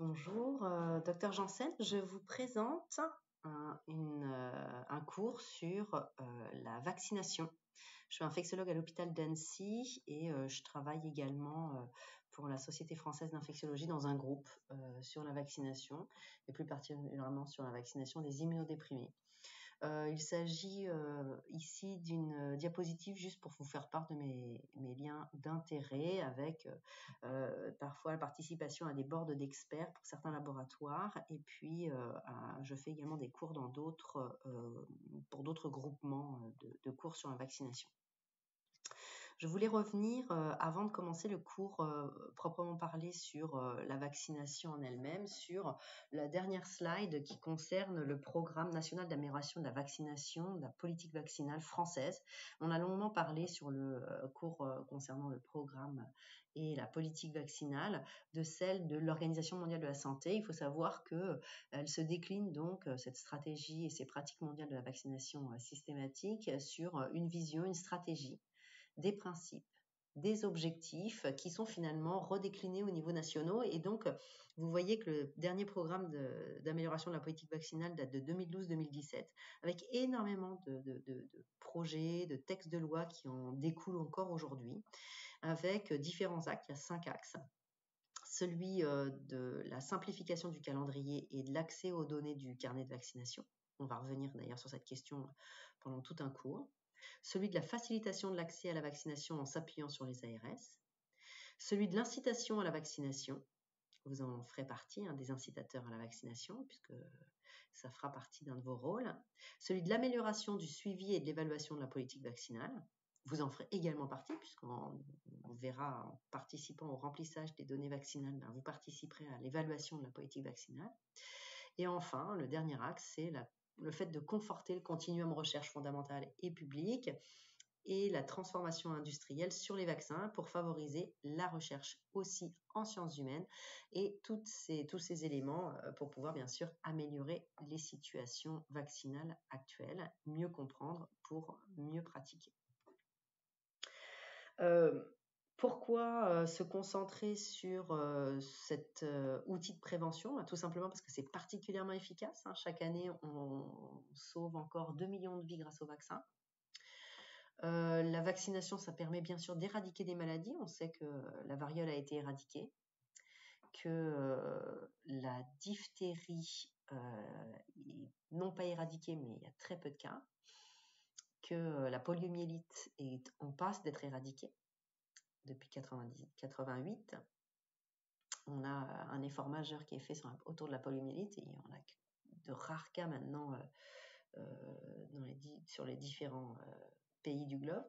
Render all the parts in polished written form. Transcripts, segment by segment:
Bonjour, Dr Janssen, je vous présente un cours sur la vaccination. Je suis infectiologue à l'hôpital d'Annecy et je travaille également pour la Société française d'infectiologie dans un groupe sur la vaccination et plus particulièrement sur la vaccination des immunodéprimés. Il s'agit ici d'une diapositive juste pour vous faire part de mes liens d'intérêt avec parfois la participation à des boards d'experts pour certains laboratoires et puis je fais également des cours dans pour d'autres groupements de cours sur la vaccination. Je voulais revenir, avant de commencer le cours proprement parlé sur la vaccination en elle-même, sur la dernière slide qui concerne le programme national d'amélioration de la vaccination, de la politique vaccinale française. On a longuement parlé sur le cours concernant le programme et la politique vaccinale de celle de l'Organisation mondiale de la santé. Il faut savoir qu'elle se décline donc, cette stratégie et ces pratiques mondiales de la vaccination systématique sur une vision, une stratégie, des principes, des objectifs qui sont finalement redéclinés au niveau national. Et donc, vous voyez que le dernier programme d'amélioration de la politique vaccinale date de 2012-2017, avec énormément de projets, de textes de loi qui en découlent encore aujourd'hui, avec différents axes. Il y a 5 axes. Celui de la simplification du calendrier et de l'accès aux données du carnet de vaccination. On va revenir d'ailleurs sur cette question pendant tout un cours. Celui de la facilitation de l'accès à la vaccination en s'appuyant sur les ARS, celui de l'incitation à la vaccination, vous en ferez partie, des incitateurs à la vaccination, puisque ça fera partie d'un de vos rôles, celui de l'amélioration du suivi et de l'évaluation de la politique vaccinale, vous en ferez également partie, puisqu'on verra en participant au remplissage des données vaccinales, vous participerez à l'évaluation de la politique vaccinale. Et enfin, le dernier axe, c'est le fait de conforter le continuum recherche fondamentale et publique et la transformation industrielle sur les vaccins pour favoriser la recherche aussi en sciences humaines et tous ces éléments pour pouvoir bien sûr améliorer les situations vaccinales actuelles, mieux comprendre pour mieux pratiquer. Pourquoi se concentrer sur cet outil de prévention? Tout simplement parce que c'est particulièrement efficace. Chaque année, on sauve encore 2 millions de vies grâce au vaccin. La vaccination, ça permet bien sûr d'éradiquer des maladies. On sait que la variole a été éradiquée, que la diphtérie est non pas éradiquée, mais il y a très peu de cas, que la poliomyélite est en passe d'être éradiquée depuis 88. On a un effort majeur qui est fait autour de la poliomyélite et on a de rares cas maintenant sur les différents pays du globe.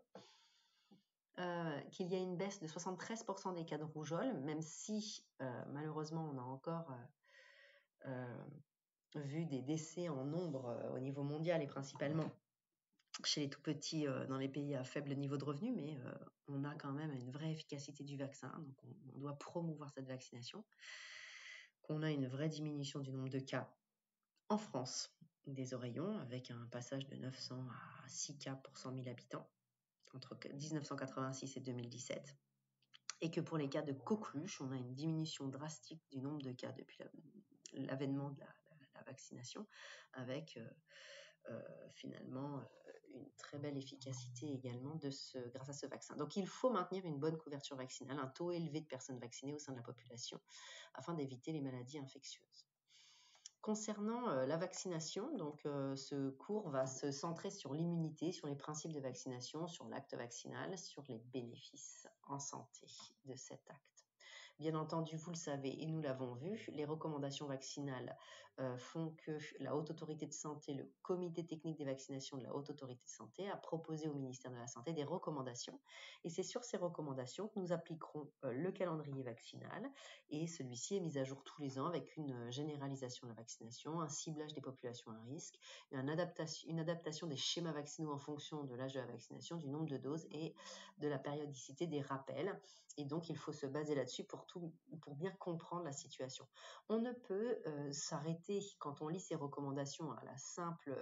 Qu'il y a une baisse de 73% des cas de rougeole, même si malheureusement on a encore vu des décès en nombre au niveau mondial et principalement chez les tout petits dans les pays à faible niveau de revenu, mais on a quand même une vraie efficacité du vaccin, donc on doit promouvoir cette vaccination, qu'on a une vraie diminution du nombre de cas en France des oreillons, avec un passage de 900 à 6 cas pour 100 000 habitants, entre 1986 et 2017, et que pour les cas de coqueluche, on a une diminution drastique du nombre de cas depuis l'avènement de la vaccination, avec finalement une très belle efficacité également grâce à ce vaccin. Donc il faut maintenir une bonne couverture vaccinale, un taux élevé de personnes vaccinées au sein de la population, afin d'éviter les maladies infectieuses. Concernant la vaccination, donc ce cours va se centrer sur l'immunité, sur les principes de vaccination, sur l'acte vaccinal, sur les bénéfices en santé de cet acte. Bien entendu, vous le savez et nous l'avons vu, les recommandations vaccinales font que la Haute Autorité de Santé, le Comité technique des vaccinations de la Haute Autorité de Santé, a proposé au ministère de la Santé des recommandations. Et c'est sur ces recommandations que nous appliquerons le calendrier vaccinal. Et celui-ci est mis à jour tous les ans avec une généralisation de la vaccination, un ciblage des populations à risque, une adaptation des schémas vaccinaux en fonction de l'âge de la vaccination, du nombre de doses et de la périodicité des rappels. Et donc, il faut se baser là-dessus pour bien comprendre la situation. On ne peut s'arrêter, quand on lit ces recommandations, à la simple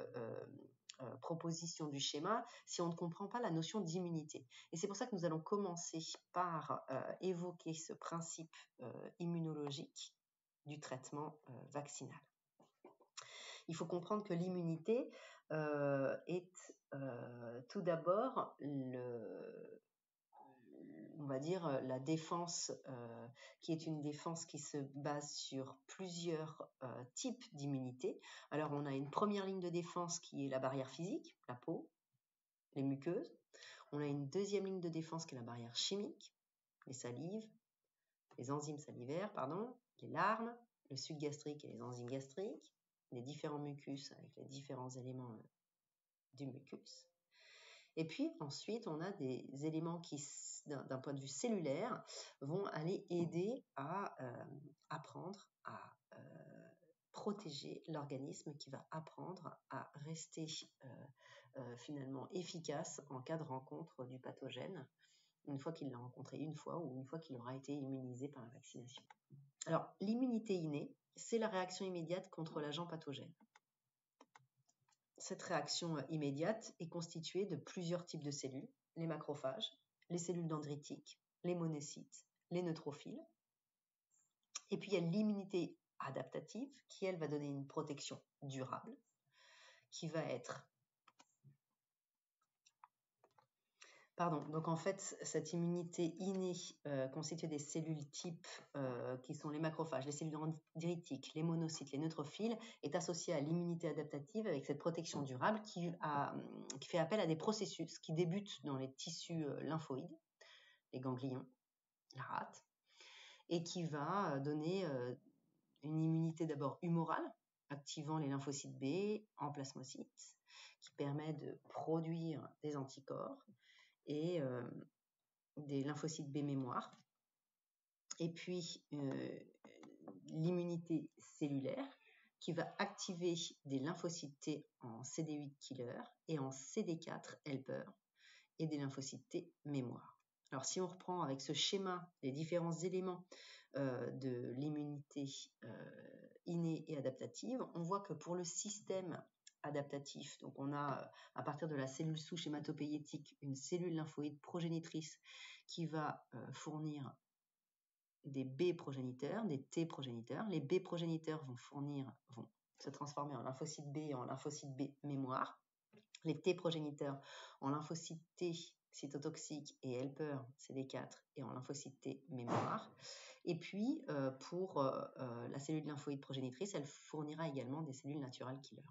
proposition du schéma si on ne comprend pas la notion d'immunité. Et c'est pour ça que nous allons commencer par évoquer ce principe immunologique du traitement vaccinal. Il faut comprendre que l'immunité est tout d'abord on va dire la défense qui est une défense qui se base sur plusieurs types d'immunité. Alors on a une première ligne de défense qui est la barrière physique, la peau, les muqueuses. On a une deuxième ligne de défense qui est la barrière chimique, les salives, les enzymes salivaires, les larmes, le suc gastrique et les enzymes gastriques, les différents mucus avec les différents éléments du mucus. Et puis ensuite, on a des éléments qui, d'un point de vue cellulaire, vont aller aider à apprendre à protéger l'organisme qui va apprendre à rester finalement efficace en cas de rencontre du pathogène, une fois qu'il l'a rencontré une fois ou une fois qu'il aura été immunisé par la vaccination. Alors, l'immunité innée, c'est la réaction immédiate contre l'agent pathogène. Cette réaction immédiate est constituée de plusieurs types de cellules, les macrophages, les cellules dendritiques, les monocytes, les neutrophiles. Et puis il y a l'immunité adaptative qui, elle, va donner une protection durable, qui va être... donc en fait, cette immunité innée constituée des cellules types qui sont les macrophages, les cellules dendritiques, les monocytes, les neutrophiles, est associée à l'immunité adaptative avec cette protection durable qui fait appel à des processus qui débutent dans les tissus lymphoïdes, les ganglions, la rate, et qui va donner une immunité d'abord humorale, activant les lymphocytes B en plasmocytes, qui permet de produire des anticorps et des lymphocytes B mémoire. Et puis l'immunité cellulaire qui va activer des lymphocytes T en CD8 killer et en CD4 helper et des lymphocytes T mémoire. Alors si on reprend avec ce schéma les différents éléments de l'immunité innée et adaptative, on voit que pour le système adaptatif, donc on a à partir de la cellule souche hématopoïétique une cellule lymphoïde progénitrice qui va fournir des B progéniteurs, des T progéniteurs. Les B progéniteurs vont se transformer en lymphocytes B et en lymphocytes B mémoire. Les T progéniteurs en lymphocytes T cytotoxiques et helper CD4 et en lymphocytes T mémoire. Et puis pour la cellule lymphoïde progénitrice, elle fournira également des cellules naturales killer.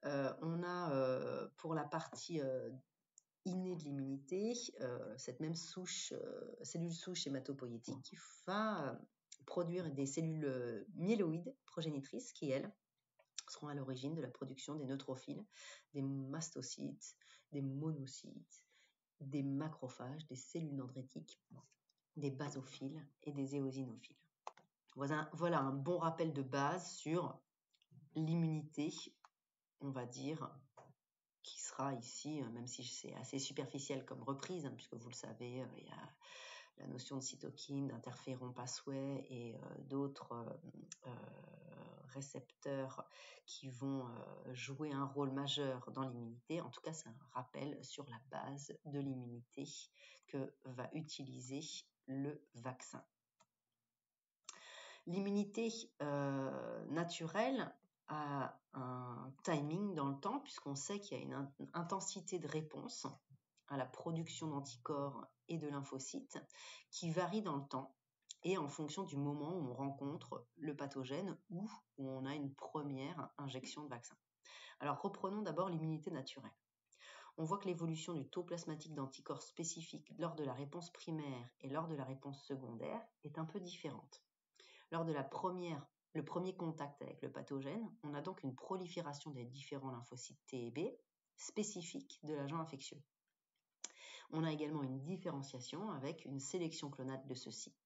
On a pour la partie innée de l'immunité, cette même cellule souche hématopoïétique qui va produire des cellules myéloïdes progénitrices qui, elles, seront à l'origine de la production des neutrophiles, des mastocytes, des monocytes, des macrophages, des cellules dendritiques, des basophiles et des éosinophiles. Voilà un bon rappel de base sur l'immunité, on va dire, qui sera ici, même si c'est assez superficiel comme reprise, puisque vous le savez, il y a la notion de cytokine, d'interféron pathway et d'autres récepteurs qui vont jouer un rôle majeur dans l'immunité. En tout cas, c'est un rappel sur la base de l'immunité que va utiliser le vaccin. L'immunité naturelle a un timing dans le temps, puisqu'on sait qu'il y a une intensité de réponse à la production d'anticorps et de lymphocytes qui varie dans le temps et en fonction du moment où on rencontre le pathogène ou où on a une première injection de vaccin. Alors reprenons d'abord l'immunité naturelle. On voit que l'évolution du taux plasmatique d'anticorps spécifiques lors de la réponse primaire et lors de la réponse secondaire est un peu différente. Lors de le premier contact avec le pathogène, on a donc une prolifération des différents lymphocytes T et B spécifiques de l'agent infectieux. On a également une différenciation avec une sélection clonale de ceux-ci.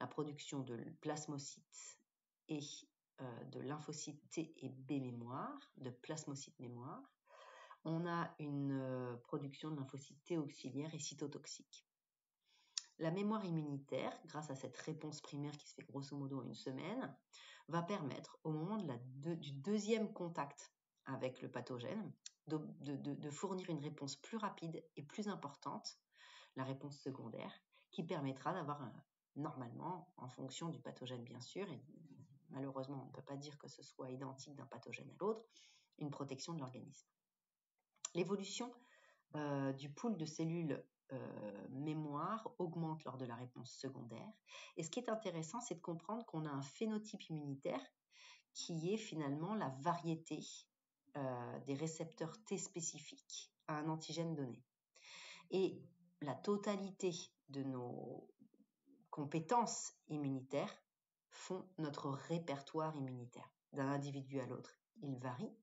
La production de plasmocytes et de lymphocytes T et B mémoire, de plasmocytes mémoire. On a une production de lymphocytes T auxiliaires et cytotoxiques. La mémoire immunitaire, grâce à cette réponse primaire qui se fait grosso modo en une semaine, va permettre au moment du deuxième contact avec le pathogène de fournir une réponse plus rapide et plus importante, la réponse secondaire, qui permettra d'avoir normalement, en fonction du pathogène bien sûr, et malheureusement on ne peut pas dire que ce soit identique d'un pathogène à l'autre, une protection de l'organisme. L'évolution du pool de cellules mémoire augmente lors de la réponse secondaire. Et ce qui est intéressant, c'est de comprendre qu'on a un phénotype immunitaire qui est finalement la variété des récepteurs T spécifiques à un antigène donné. Et la totalité de nos compétences immunitaires font notre répertoire immunitaire. D'un individu à l'autre, il varie.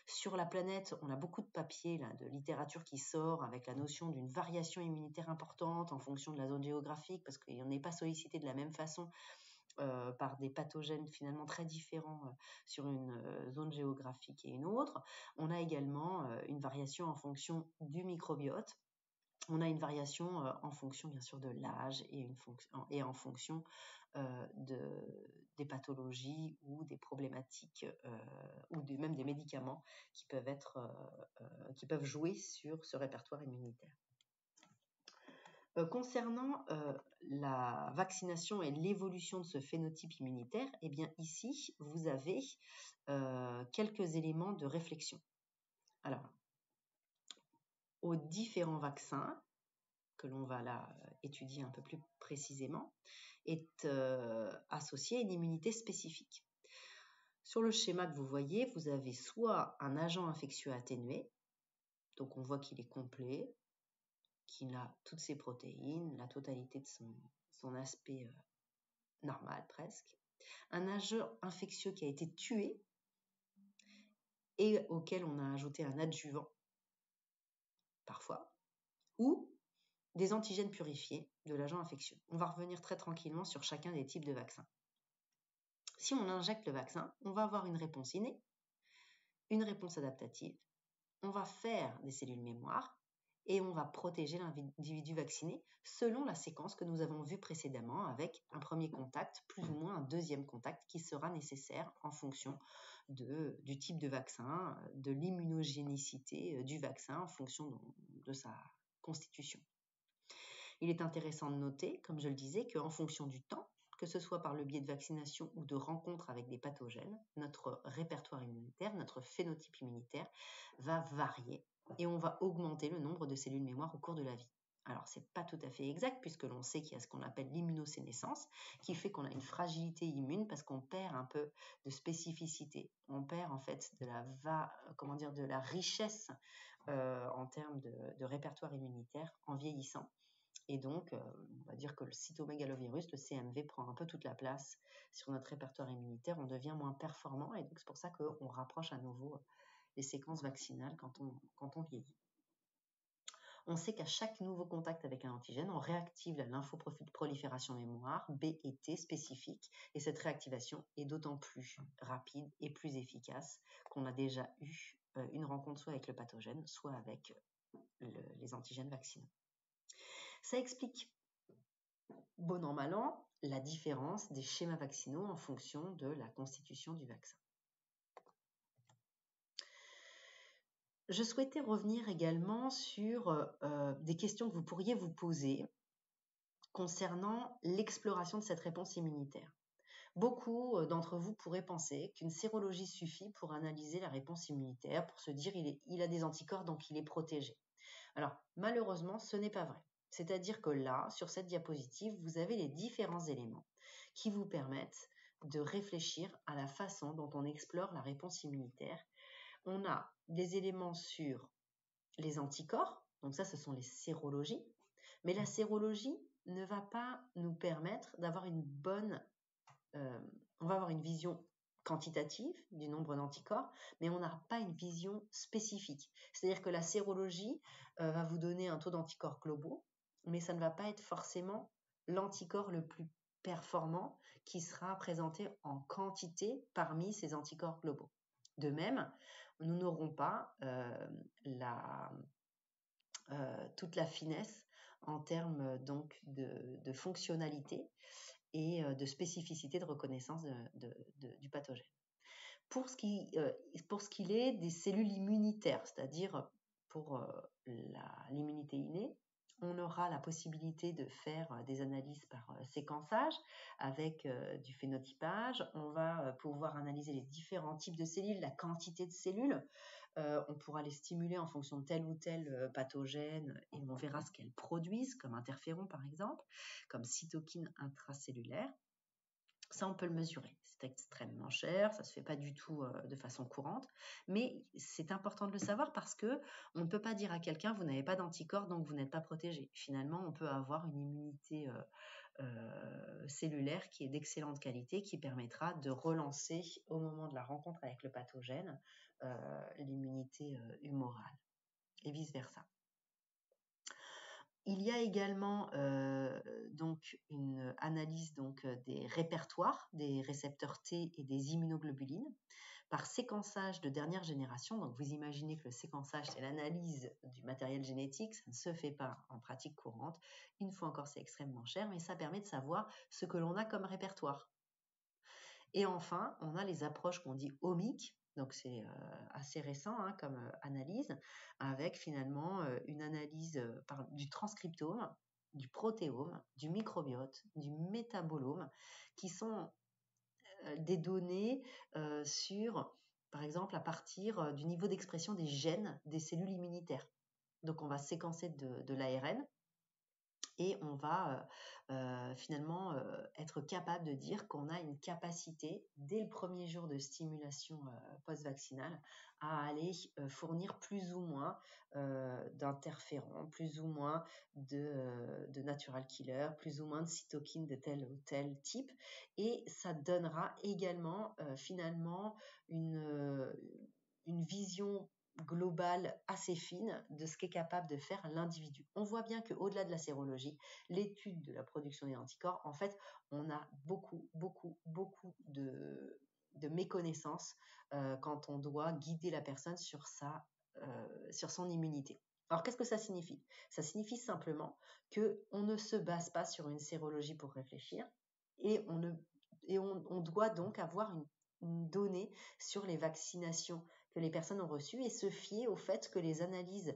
Sur la planète, on a beaucoup de papiers, là, de littérature qui sort avec la notion d'une variation immunitaire importante en fonction de la zone géographique, parce qu'on n'est pas sollicité de la même façon par des pathogènes finalement très différents sur une zone géographique et une autre. On a également une variation en fonction du microbiote. On a une variation en fonction bien sûr de l'âge et en fonction des pathologies ou des problématiques ou même des médicaments qui peuvent jouer sur ce répertoire immunitaire. Concernant la vaccination et l'évolution de ce phénotype immunitaire, eh bien ici, vous avez quelques éléments de réflexion. Alors, aux différents vaccins, que l'on va là étudier un peu plus précisément, est associée une immunité spécifique. Sur le schéma que vous voyez, vous avez soit un agent infectieux atténué, donc on voit qu'il est complet, qu'il a toutes ses protéines, la totalité de son aspect normal presque, un agent infectieux qui a été tué et auquel on a ajouté un adjuvant, parfois, ou des antigènes purifiés de l'agent infectieux. On va revenir très tranquillement sur chacun des types de vaccins. Si on injecte le vaccin, on va avoir une réponse innée, une réponse adaptative, on va faire des cellules mémoire et on va protéger l'individu vacciné selon la séquence que nous avons vue précédemment avec un premier contact, plus ou moins un deuxième contact qui sera nécessaire en fonction du type de vaccin, de l'immunogénicité du vaccin en fonction de sa constitution. Il est intéressant de noter, comme je le disais, qu'en fonction du temps, que ce soit par le biais de vaccination ou de rencontres avec des pathogènes, notre répertoire immunitaire, notre phénotype immunitaire va varier et on va augmenter le nombre de cellules mémoire au cours de la vie. Alors, ce n'est pas tout à fait exact puisque l'on sait qu'il y a ce qu'on appelle l'immunosénescence qui fait qu'on a une fragilité immune parce qu'on perd un peu de spécificité. On perd en fait de la richesse en termes de répertoire immunitaire en vieillissant. Et donc, on va dire que le cytomégalovirus, le CMV, prend un peu toute la place sur notre répertoire immunitaire. On devient moins performant et donc c'est pour ça qu'on rapproche à nouveau les séquences vaccinales quand on vieillit. On sait qu'à chaque nouveau contact avec un antigène, on réactive la lymphoprolifération mémoire B et T spécifique et cette réactivation est d'autant plus rapide et plus efficace qu'on a déjà eu une rencontre soit avec le pathogène, soit avec les antigènes vaccinaux. Ça explique, bon an, mal an, la différence des schémas vaccinaux en fonction de la constitution du vaccin. Je souhaitais revenir également sur des questions que vous pourriez vous poser concernant l'exploration de cette réponse immunitaire. Beaucoup d'entre vous pourraient penser qu'une sérologie suffit pour analyser la réponse immunitaire, pour se dire il a des anticorps donc il est protégé. Alors malheureusement ce n'est pas vrai. C'est-à-dire que là, sur cette diapositive, vous avez les différents éléments qui vous permettent de réfléchir à la façon dont on explore la réponse immunitaire. On a des éléments sur les anticorps, donc ça ce sont les sérologies, mais la sérologie ne va pas nous permettre d'avoir une bonne... on va avoir une vision quantitative du nombre d'anticorps, mais on n'a pas une vision spécifique. C'est-à-dire que la sérologie va vous donner un taux d'anticorps globaux, mais ça ne va pas être forcément l'anticorps le plus performant qui sera présenté en quantité parmi ces anticorps globaux. De même, nous n'aurons pas toute la finesse en termes donc de fonctionnalité et de spécificité de reconnaissance du pathogène. Pour ce qu'il est des cellules immunitaires, c'est-à-dire pour l'immunité innée, On aura la possibilité de faire des analyses par séquençage avec du phénotypage. On va pouvoir analyser les différents types de cellules, la quantité de cellules. On pourra les stimuler en fonction de tel ou tel pathogène et on verra ce qu'elles produisent, comme interféron par exemple, comme cytokine intracellulaire. Ça, on peut le mesurer. C'est extrêmement cher, ça ne se fait pas du tout de façon courante, mais c'est important de le savoir parce que on ne peut pas dire à quelqu'un vous n'avez pas d'anticorps donc vous n'êtes pas protégé. Finalement, on peut avoir une immunité cellulaire qui est d'excellente qualité, qui permettra de relancer au moment de la rencontre avec le pathogène l'immunité humorale et vice-versa. Il y a également donc une analyse des répertoires des récepteurs T et des immunoglobulines par séquençage de dernière génération. Donc vous imaginez que le séquençage, c'est l'analyse du matériel génétique, ça ne se fait pas en pratique courante. Une fois encore, c'est extrêmement cher, mais ça permet de savoir ce que l'on a comme répertoire. Et enfin, on a les approches qu'on dit omiques. Donc c'est assez récent comme analyse, avec finalement une analyse du transcriptome, du protéome, du microbiote, du métabolome, qui sont des données sur, par exemple, à partir du niveau d'expression des gènes des cellules immunitaires. Donc on va séquencer de l'ARN. Et on va finalement être capable de dire qu'on a une capacité, dès le premier jour de stimulation post-vaccinale, à aller fournir plus ou moins d'interférons, plus ou moins de natural killer, plus ou moins de cytokines de tel ou tel type. Et ça donnera également finalement une vision globale assez fine de ce qu'est capable de faire l'individu. On voit bien qu'au-delà de la sérologie, l'étude de la production des anticorps, en fait, on a beaucoup de méconnaissances quand on doit guider la personne sur son immunité. Alors, qu'est-ce que ça signifie? Ça signifie simplement qu'on ne se base pas sur une sérologie pour réfléchir et on doit donc avoir une donnée sur les vaccinations que les personnes ont reçues et se fier au fait que les analyses,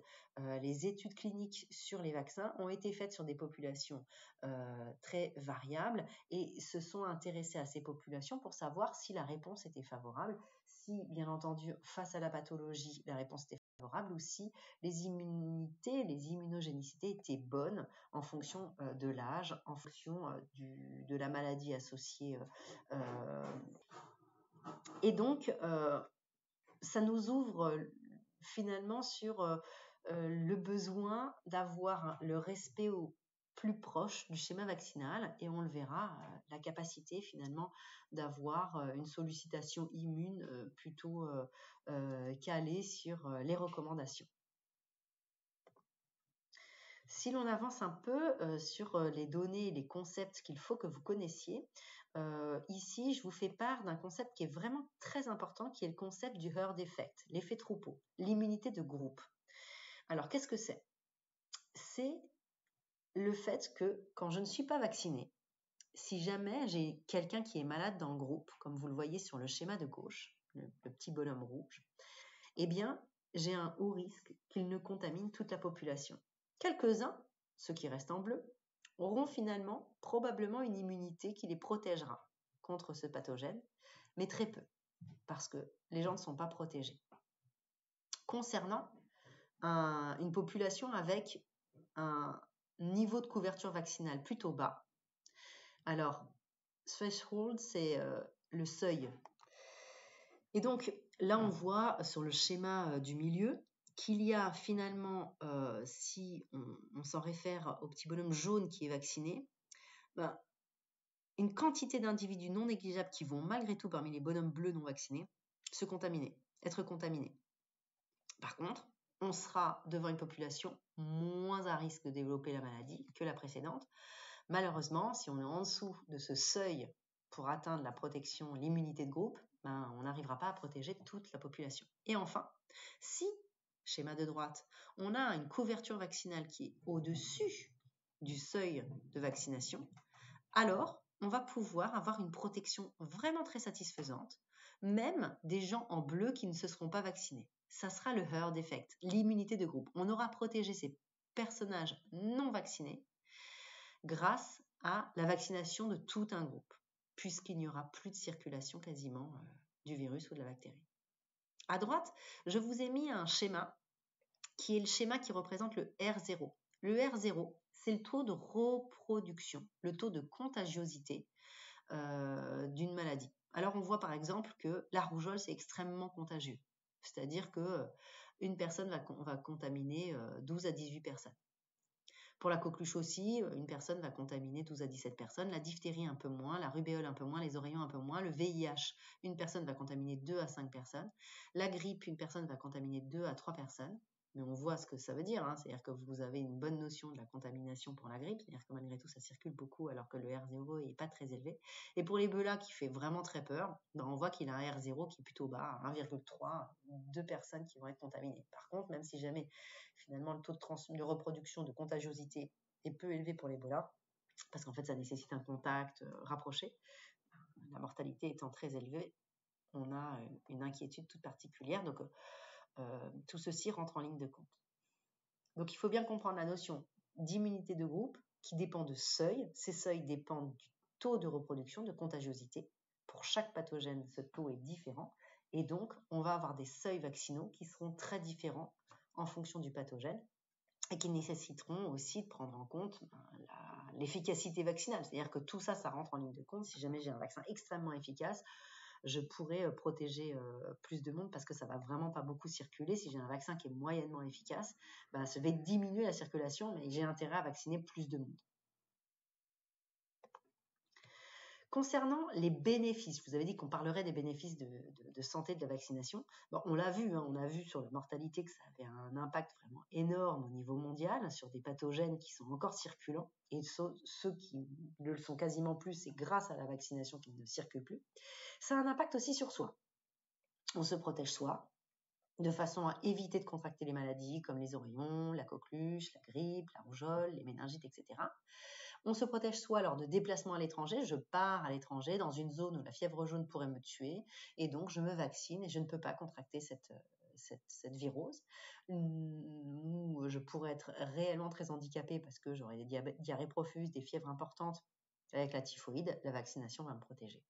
les études cliniques sur les vaccins ont été faites sur des populations très variables et se sont intéressées à ces populations pour savoir si la réponse était favorable, si bien entendu face à la pathologie la réponse était favorable ou si les immunités, les immunogénicités étaient bonnes en fonction de l'âge, en fonction de la maladie associée. Et donc, ça nous ouvre finalement sur le besoin d'avoir le respect au plus proche du schéma vaccinal et on le verra, la capacité finalement d'avoir une sollicitation immune plutôt calée sur les recommandations. Si l'on avance un peu sur les données et les concepts qu'il faut que vous connaissiez, ici, je vous fais part d'un concept qui est vraiment très important, qui est le concept du herd effect, l'effet troupeau, l'immunité de groupe. Alors, qu'est-ce que c'est? C'est le fait que quand je ne suis pas vaccinée, si jamais j'ai quelqu'un qui est malade dans le groupe, comme vous le voyez sur le schéma de gauche, le petit bonhomme rouge, eh bien, j'ai un haut risque qu'il ne contamine toute la population. Quelques-uns, ceux qui restent en bleu, auront finalement probablement une immunité qui les protégera contre ce pathogène, mais très peu, parce que les gens ne sont pas protégés. Concernant une population avec un niveau de couverture vaccinale plutôt bas, alors, threshold, c'est le seuil. Et donc, là, on voit sur le schéma du milieu qu'il y a finalement, si on s'en réfère au petit bonhomme jaune qui est vacciné, une quantité d'individus non négligeables qui vont malgré tout parmi les bonhommes bleus non vaccinés se contaminer, être contaminés. Par contre, on sera devant une population moins à risque de développer la maladie que la précédente. Malheureusement, si on est en dessous de ce seuil pour atteindre la protection, l'immunité de groupe, on n'arrivera pas à protéger toute la population. Et enfin, si, schéma de droite, on a une couverture vaccinale qui est au-dessus du seuil de vaccination, alors on va pouvoir avoir une protection vraiment très satisfaisante, même des gens en bleu qui ne se seront pas vaccinés. Ça sera le herd effect, l'immunité de groupe. On aura protégé ces personnages non vaccinés grâce à la vaccination de tout un groupe, puisqu'il n'y aura plus de circulation quasiment du virus ou de la bactérie. À droite, je vous ai mis un schéma qui est le schéma qui représente le R0. Le R0, c'est le taux de reproduction, le taux de contagiosité d'une maladie. Alors on voit par exemple que la rougeole, c'est extrêmement contagieux. C'est-à-dire qu'une personne va contaminer 12 à 18 personnes. Pour la coqueluche aussi, une personne va contaminer 12 à 17 personnes, la diphtérie un peu moins, la rubéole un peu moins, les oreillons un peu moins, le VIH, une personne va contaminer 2 à 5 personnes, la grippe, une personne va contaminer 2 à 3 personnes, mais on voit ce que ça veut dire, hein. C'est-à-dire que vous avez une bonne notion de la contamination pour la grippe, c'est-à-dire que malgré tout ça circule beaucoup alors que le R0 n'est pas très élevé. Et pour l'Ebola qui fait vraiment très peur, on voit qu'il a un R0 qui est plutôt bas, 1,3, 2 personnes qui vont être contaminées. Par contre, même si jamais finalement le taux de reproduction, de contagiosité est peu élevé pour l'Ebola, parce qu'en fait ça nécessite un contact rapproché, la mortalité étant très élevée, on a une inquiétude toute particulière, donc tout ceci rentre en ligne de compte. Donc il faut bien comprendre la notion d'immunité de groupe qui dépend de seuils. Ces seuils dépendent du taux de reproduction, de contagiosité. Pour chaque pathogène, ce taux est différent. Et donc, on va avoir des seuils vaccinaux qui seront très différents en fonction du pathogène et qui nécessiteront aussi de prendre en compte l'efficacité vaccinale. C'est-à-dire que tout ça, ça rentre en ligne de compte. Si jamais j'ai un vaccin extrêmement efficace, je pourrais protéger plus de monde parce que ça va vraiment pas beaucoup circuler. Si j'ai un vaccin qui est moyennement efficace, ça va diminuer la circulation, mais j'ai intérêt à vacciner plus de monde. Concernant les bénéfices, je vous avais dit qu'on parlerait des bénéfices de santé de la vaccination. Bon, on l'a vu, on a vu sur la mortalité que ça avait un impact vraiment énorme au niveau mondial sur des pathogènes qui sont encore circulants et ceux qui ne le sont quasiment plus, c'est grâce à la vaccination qu'ils ne circulent plus. Ça a un impact aussi sur soi. On se protège soi, de façon à éviter de contracter les maladies comme les oreillons, la coqueluche, la grippe, la rougeole, les méningites, etc. On se protège soi lors de déplacements à l'étranger. Je pars à l'étranger dans une zone où la fièvre jaune pourrait me tuer et donc je me vaccine et je ne peux pas contracter cette virose. Ou je pourrais être réellement très handicapée parce que j'aurais des diarrhées profuses, des fièvres importantes avec la typhoïde. La vaccination va me protéger.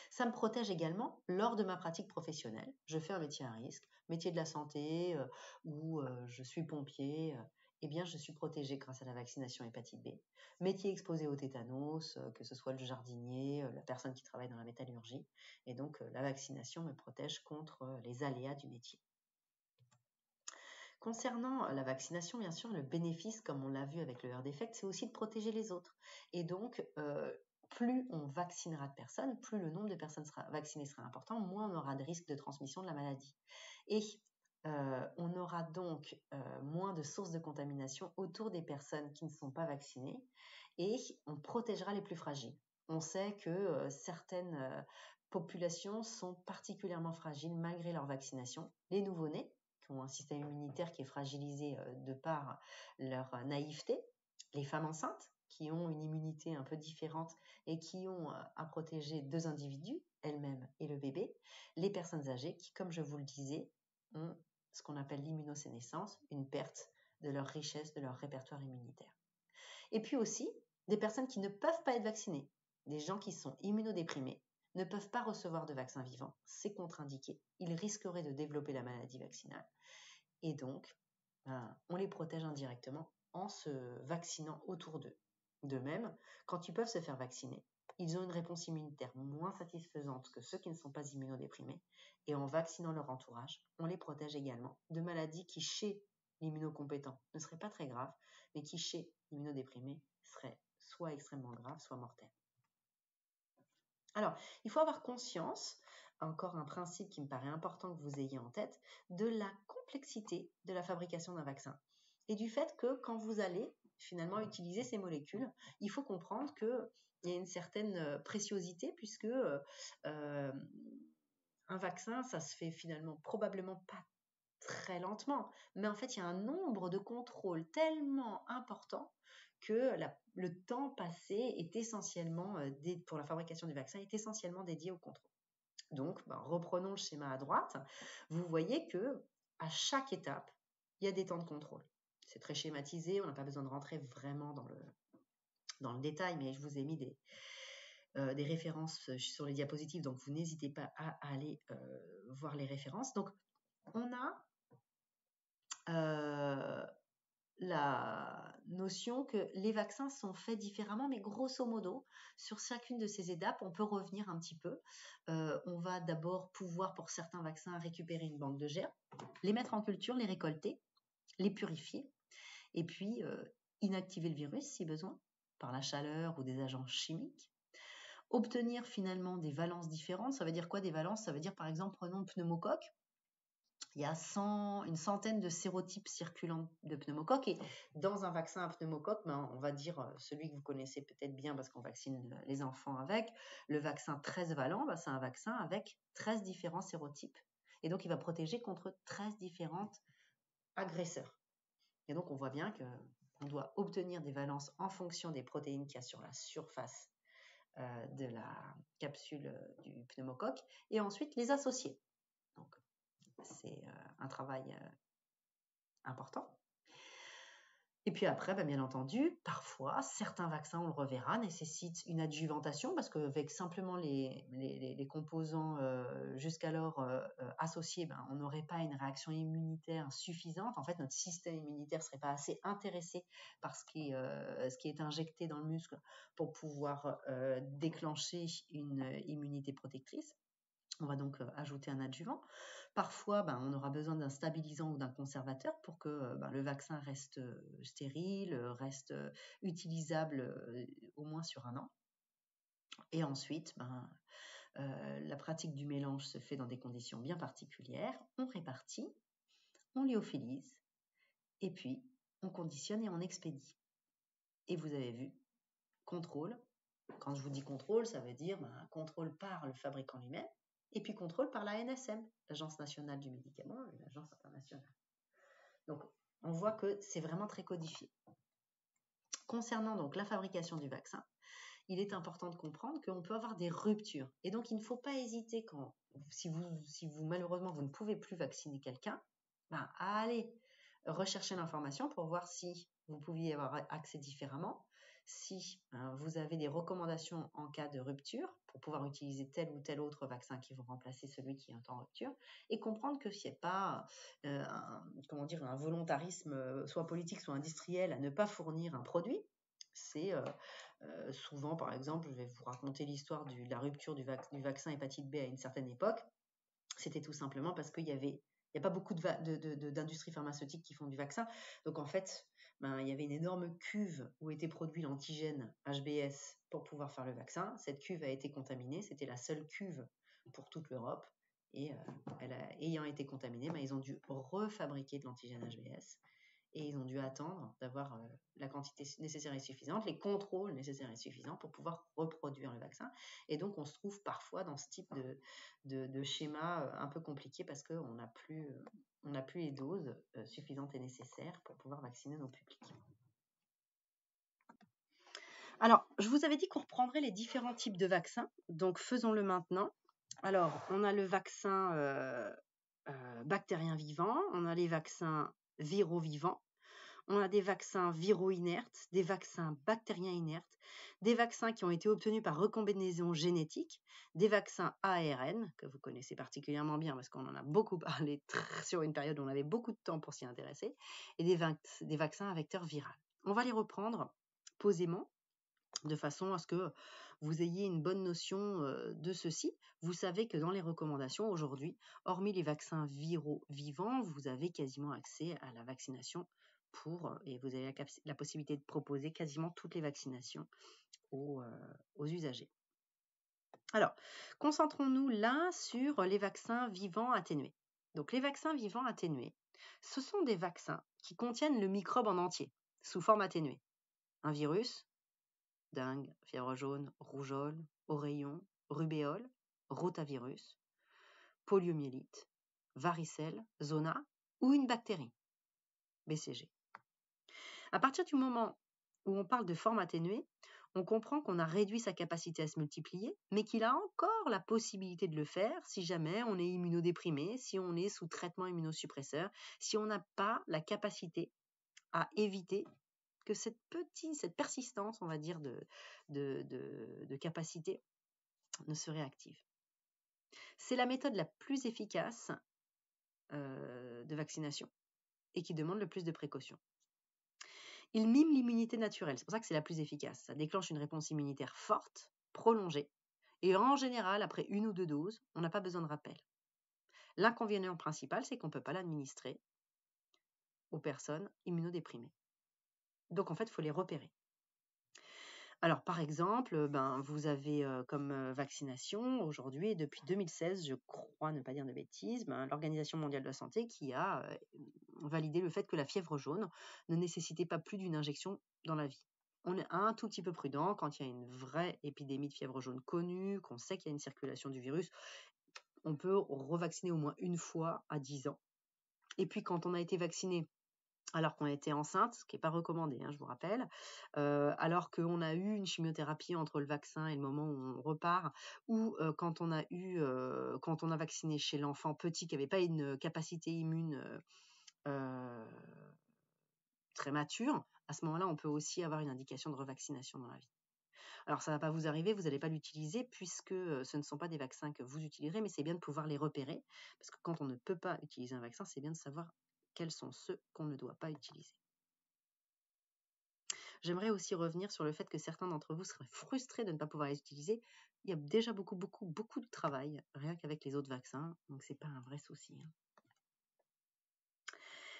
Ça me protège également lors de ma pratique professionnelle. Je fais un métier à risque, métier de la santé ou je suis pompier, eh bien je suis protégée grâce à la vaccination hépatite B. Métier exposé au tétanos, que ce soit le jardinier, la personne qui travaille dans la métallurgie. Et donc la vaccination me protège contre les aléas du métier. Concernant la vaccination, bien sûr, le bénéfice, comme on l'a vu avec le herd effect, c'est aussi de protéger les autres. Et donc, plus on vaccinera de personnes, plus le nombre de personnes vaccinées sera important, moins on aura de risque de transmission de la maladie. Et on aura donc moins de sources de contamination autour des personnes qui ne sont pas vaccinées et on protégera les plus fragiles. On sait que certaines populations sont particulièrement fragiles malgré leur vaccination. Les nouveau-nés, qui ont un système immunitaire qui est fragilisé de par leur naïveté, les femmes enceintes, qui ont une immunité un peu différente et qui ont à protéger deux individus, elles-mêmes et le bébé, les personnes âgées qui, comme je vous le disais, ont ce qu'on appelle l'immunosénescence, une perte de leur richesse, de leur répertoire immunitaire. Et puis aussi, des personnes qui ne peuvent pas être vaccinées, des gens qui sont immunodéprimés, ne peuvent pas recevoir de vaccin vivant, c'est contre-indiqué. Ils risqueraient de développer la maladie vaccinale. Et donc, on les protège indirectement en se vaccinant autour d'eux. De même, quand ils peuvent se faire vacciner, ils ont une réponse immunitaire moins satisfaisante que ceux qui ne sont pas immunodéprimés. Et en vaccinant leur entourage, on les protège également de maladies qui, chez l'immunocompétent, ne seraient pas très graves, mais qui, chez l'immunodéprimé, seraient soit extrêmement graves, soit mortelles. Alors, il faut avoir conscience, encore un principe qui me paraît important que vous ayez en tête, de la complexité de la fabrication d'un vaccin et du fait que quand vous allez finalement utiliser ces molécules, il faut comprendre qu'il y a une certaine préciosité puisque un vaccin, ça se fait finalement probablement pas très lentement, mais en fait, il y a un nombre de contrôles tellement important que le temps passé est essentiellement, pour la fabrication du vaccin, est essentiellement dédié au contrôle. Donc, reprenons le schéma à droite. Vous voyez que à chaque étape, il y a des temps de contrôle. c'est très schématisé, on n'a pas besoin de rentrer vraiment dans le détail, mais je vous ai mis des références sur les diapositives, donc vous n'hésitez pas à aller voir les références. Donc, on a la notion que les vaccins sont faits différemment, mais grosso modo, sur chacune de ces étapes, on peut revenir un petit peu. On va d'abord pouvoir, pour certains vaccins, récupérer une banque de germes, les mettre en culture, les récolter, les purifier, et puis inactiver le virus si besoin, par la chaleur ou des agents chimiques. Obtenir finalement des valences différentes. Ça veut dire quoi des valences? Ça veut dire par exemple, prenons le pneumocoque. Il y a une centaine de sérotypes circulants de pneumocoque et dans un vaccin à pneumocoque, on va dire celui que vous connaissez peut-être bien parce qu'on vaccine les enfants avec, le vaccin 13 valent, c'est un vaccin avec 13 différents sérotypes et donc il va protéger contre 13 différents agresseurs. Et donc on voit bien qu'on doit obtenir des valences en fonction des protéines qu'il y a sur la surface de la capsule du pneumocoque et ensuite les associer. Donc, c'est un travail important. Et puis après, bien entendu, parfois, certains vaccins, on le reverra, nécessitent une adjuvantation parce qu'avec simplement les composants jusqu'alors associés, on n'aurait pas une réaction immunitaire suffisante. En fait, notre système immunitaire ne serait pas assez intéressé par ce qui est injecté dans le muscle pour pouvoir déclencher une immunité protectrice. On va donc ajouter un adjuvant. Parfois, on aura besoin d'un stabilisant ou d'un conservateur pour que le vaccin reste stérile, reste utilisable au moins sur un an. Et ensuite, la pratique du mélange se fait dans des conditions bien particulières. On répartit, on lyophilise, et puis on conditionne et on expédie. Et vous avez vu, contrôle. Quand je vous dis contrôle, ça veut dire contrôle par le fabricant lui-même, et puis contrôle par la NSM, l'Agence nationale du médicament et l'Agence internationale. Donc, on voit que c'est vraiment très codifié. Concernant donc la fabrication du vaccin, il est important de comprendre qu'on peut avoir des ruptures. Et donc, il ne faut pas hésiter si vous malheureusement, vous ne pouvez plus vacciner quelqu'un, à aller rechercher l'information pour voir si vous pouviez avoir accès différemment, si vous avez des recommandations en cas de rupture pour pouvoir utiliser tel ou tel autre vaccin qui va remplacer celui qui est en rupture, et comprendre que ce n'est pas un volontarisme soit politique soit industriel à ne pas fournir un produit. C'est souvent, par exemple, je vais vous raconter l'histoire de la rupture du vaccin hépatite B à une certaine époque. C'était tout simplement parce qu'il n'y a pas beaucoup d'industries pharmaceutiques qui font du vaccin. Donc en fait, il y avait une énorme cuve où était produit l'antigène HBS pour pouvoir faire le vaccin. Cette cuve a été contaminée. C'était la seule cuve pour toute l'Europe. Et ayant été contaminée, ils ont dû refabriquer de l'antigène HBS. Et ils ont dû attendre d'avoir la quantité nécessaire et suffisante, les contrôles nécessaires et suffisants pour pouvoir reproduire le vaccin. Et donc, on se trouve parfois dans ce type de schéma un peu compliqué parce qu'on n'a plus les doses suffisantes et nécessaires pour pouvoir vacciner nos publics. Alors, je vous avais dit qu'on reprendrait les différents types de vaccins, donc faisons-le maintenant. Alors, on a le vaccin bactérien vivant, on a les vaccins viraux vivants, on a des vaccins viraux inertes, des vaccins bactériens inertes, des vaccins qui ont été obtenus par recombinaison génétique, des vaccins ARN, que vous connaissez particulièrement bien parce qu'on en a beaucoup parlé sur une période où on avait beaucoup de temps pour s'y intéresser, et des vaccins à vecteur viral. On va les reprendre posément, de façon à ce que vous ayez une bonne notion de ceci. Vous savez que dans les recommandations aujourd'hui, hormis les vaccins viraux vivants, vous avez quasiment accès à la vaccination et vous avez la possibilité de proposer quasiment toutes les vaccinations aux usagers. Alors, concentrons-nous là sur les vaccins vivants atténués. Donc, les vaccins vivants atténués, ce sont des vaccins qui contiennent le microbe en entier, sous forme atténuée. Un virus, dengue, fièvre jaune, rougeole, oreillon, rubéole, rotavirus, poliomyélite, varicelle, zona ou une bactérie, BCG. À partir du moment où on parle de forme atténuée, on comprend qu'on a réduit sa capacité à se multiplier, mais qu'il a encore la possibilité de le faire si jamais on est immunodéprimé, si on est sous traitement immunosuppresseur, si on n'a pas la capacité à éviter que cette persistance, on va dire, de capacité ne se réactive. C'est la méthode la plus efficace de vaccination et qui demande le plus de précautions. Il mime l'immunité naturelle, c'est pour ça que c'est la plus efficace. Ça déclenche une réponse immunitaire forte, prolongée, et en général, après 1 ou 2 doses, on n'a pas besoin de rappel. L'inconvénient principal, c'est qu'on ne peut pas l'administrer aux personnes immunodéprimées. Donc en fait, il faut les repérer. Alors par exemple, vous avez comme vaccination aujourd'hui, depuis 2016, je crois ne pas dire de bêtises, l'Organisation mondiale de la santé qui a validé le fait que la fièvre jaune ne nécessitait pas plus d'une injection dans la vie. On est un tout petit peu prudent quand il y a une vraie épidémie de fièvre jaune connue, qu'on sait qu'il y a une circulation du virus. On peut revacciner au moins 1 fois à 10 ans. Et puis quand on a été vacciné alors qu'on était enceinte, ce qui n'est pas recommandé, je vous rappelle, alors qu'on a eu une chimiothérapie entre le vaccin et le moment où on repart, ou quand on a vacciné chez l'enfant petit qui n'avait pas une capacité immune très mature, à ce moment-là, on peut aussi avoir une indication de revaccination dans la vie. Alors, ça ne va pas vous arriver, vous n'allez pas l'utiliser puisque ce ne sont pas des vaccins que vous utiliserez, mais c'est bien de pouvoir les repérer, parce que quand on ne peut pas utiliser un vaccin, c'est bien de savoir quels sont ceux qu'on ne doit pas utiliser. J'aimerais aussi revenir sur le fait que certains d'entre vous seraient frustrés de ne pas pouvoir les utiliser. Il y a déjà beaucoup de travail, rien qu'avec les autres vaccins, donc ce n'est pas un vrai souci.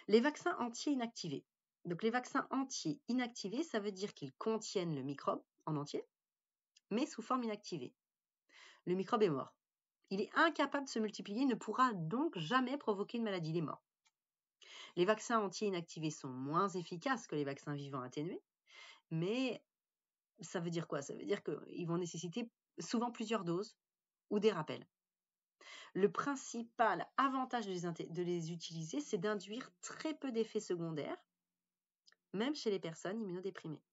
Les vaccins entiers inactivés. Donc les vaccins entiers inactivés, ça veut dire qu'ils contiennent le microbe en entier, mais sous forme inactivée. Le microbe est mort. Il est incapable de se multiplier, il ne pourra donc jamais provoquer une maladie, il est mort. Les vaccins entiers inactivés sont moins efficaces que les vaccins vivants atténués, mais ça veut dire quoi? Ça veut dire qu'ils vont nécessiter souvent plusieurs doses ou des rappels. Le principal avantage de les utiliser, c'est d'induire très peu d'effets secondaires, même chez les personnes immunodéprimées.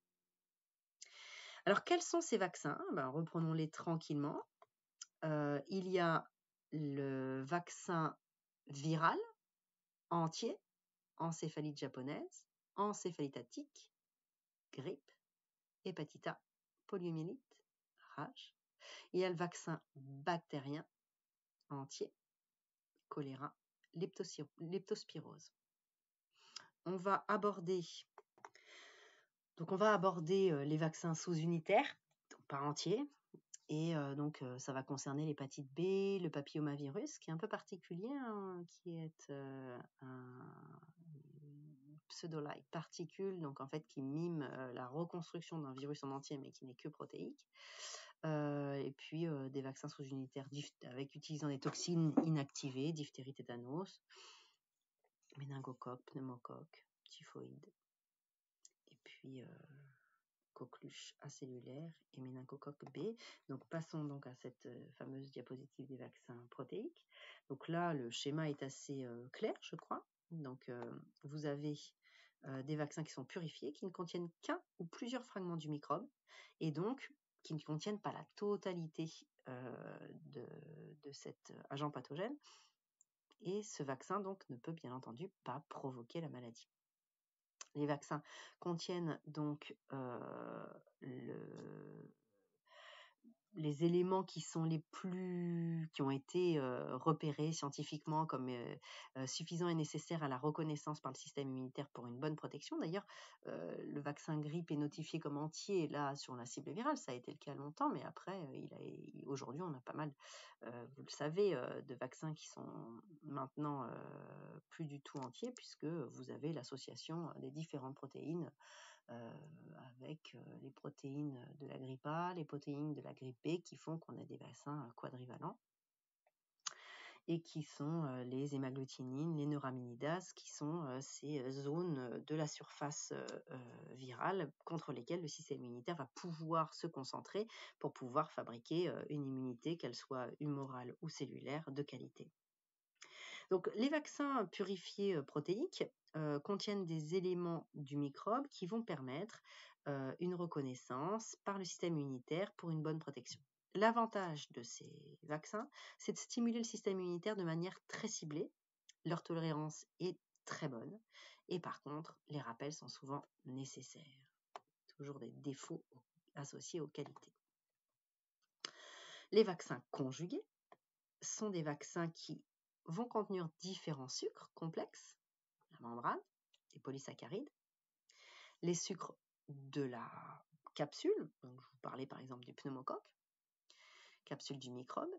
Alors, quels sont ces vaccins? Reprenons-les tranquillement. Il y a le vaccin viral entier, encéphalite japonaise, encéphalite attique, grippe, hépatite A, poliomyélite, rage. Il y a le vaccin bactérien entier, choléra, leptospirose. On va aborder les vaccins sous-unitaires, donc pas entiers, et ça va concerner l'hépatite B, le papillomavirus, qui est un peu particulier, qui est un pseudo-like particule, donc en fait qui mime la reconstruction d'un virus en entier, mais qui n'est que protéique. Et puis des vaccins sous-unitaires utilisant des toxines inactivées, diphtérie, tétanos, méningocoque, pneumocoque, typhoïde, et puis coqueluche acellulaire et méningocoque B. Donc passons donc à cette fameuse diapositive des vaccins protéiques. Donc là, le schéma est assez clair, je crois. Donc vous avez des vaccins qui sont purifiés, qui ne contiennent qu'un ou plusieurs fragments du microbe, et donc qui ne contiennent pas la totalité de cet agent pathogène. Et ce vaccin donc ne peut bien entendu pas provoquer la maladie. Les vaccins contiennent donc les éléments qui ont été repérés scientifiquement comme suffisants et nécessaires à la reconnaissance par le système immunitaire pour une bonne protection. D'ailleurs, le vaccin grippe est notifié comme entier là sur la cible virale, ça a été le cas longtemps, mais après, aujourd'hui, on a pas mal, vous le savez, de vaccins qui sont maintenant plus du tout entiers, puisque vous avez l'association des différentes protéines avec les protéines de la grippe A, les protéines de la grippe B qui font qu'on a des vaccins quadrivalents et qui sont les hémagglutinines, les neuraminidase, qui sont ces zones de la surface virale contre lesquelles le système immunitaire va pouvoir se concentrer pour pouvoir fabriquer une immunité, qu'elle soit humorale ou cellulaire, de qualité. Donc, les vaccins purifiés protéiques contiennent des éléments du microbe qui vont permettre une reconnaissance par le système immunitaire pour une bonne protection. L'avantage de ces vaccins, c'est de stimuler le système immunitaire de manière très ciblée. Leur tolérance est très bonne. Et par contre, les rappels sont souvent nécessaires. Toujours des défauts associés aux qualités. Les vaccins conjugués sont des vaccins qui vont contenir différents sucres complexes, la membrane, les polysaccharides, les sucres de la capsule, donc je vous parlais par exemple du pneumocoque, capsule du microbe,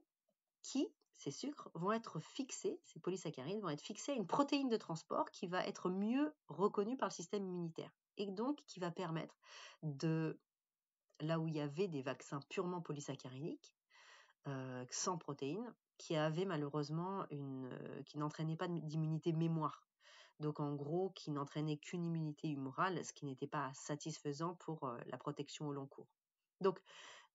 ces sucres vont être fixés, ces polysaccharides vont être fixés à une protéine de transport qui va être mieux reconnue par le système immunitaire et donc qui va permettre là où il y avait des vaccins purement polysaccharidiques, sans protéines, qui avaient malheureusement qui n'entraînaient pas d'immunité mémoire. Donc en gros, qui n'entraînait qu'une immunité humorale, ce qui n'était pas satisfaisant pour la protection au long cours. Donc,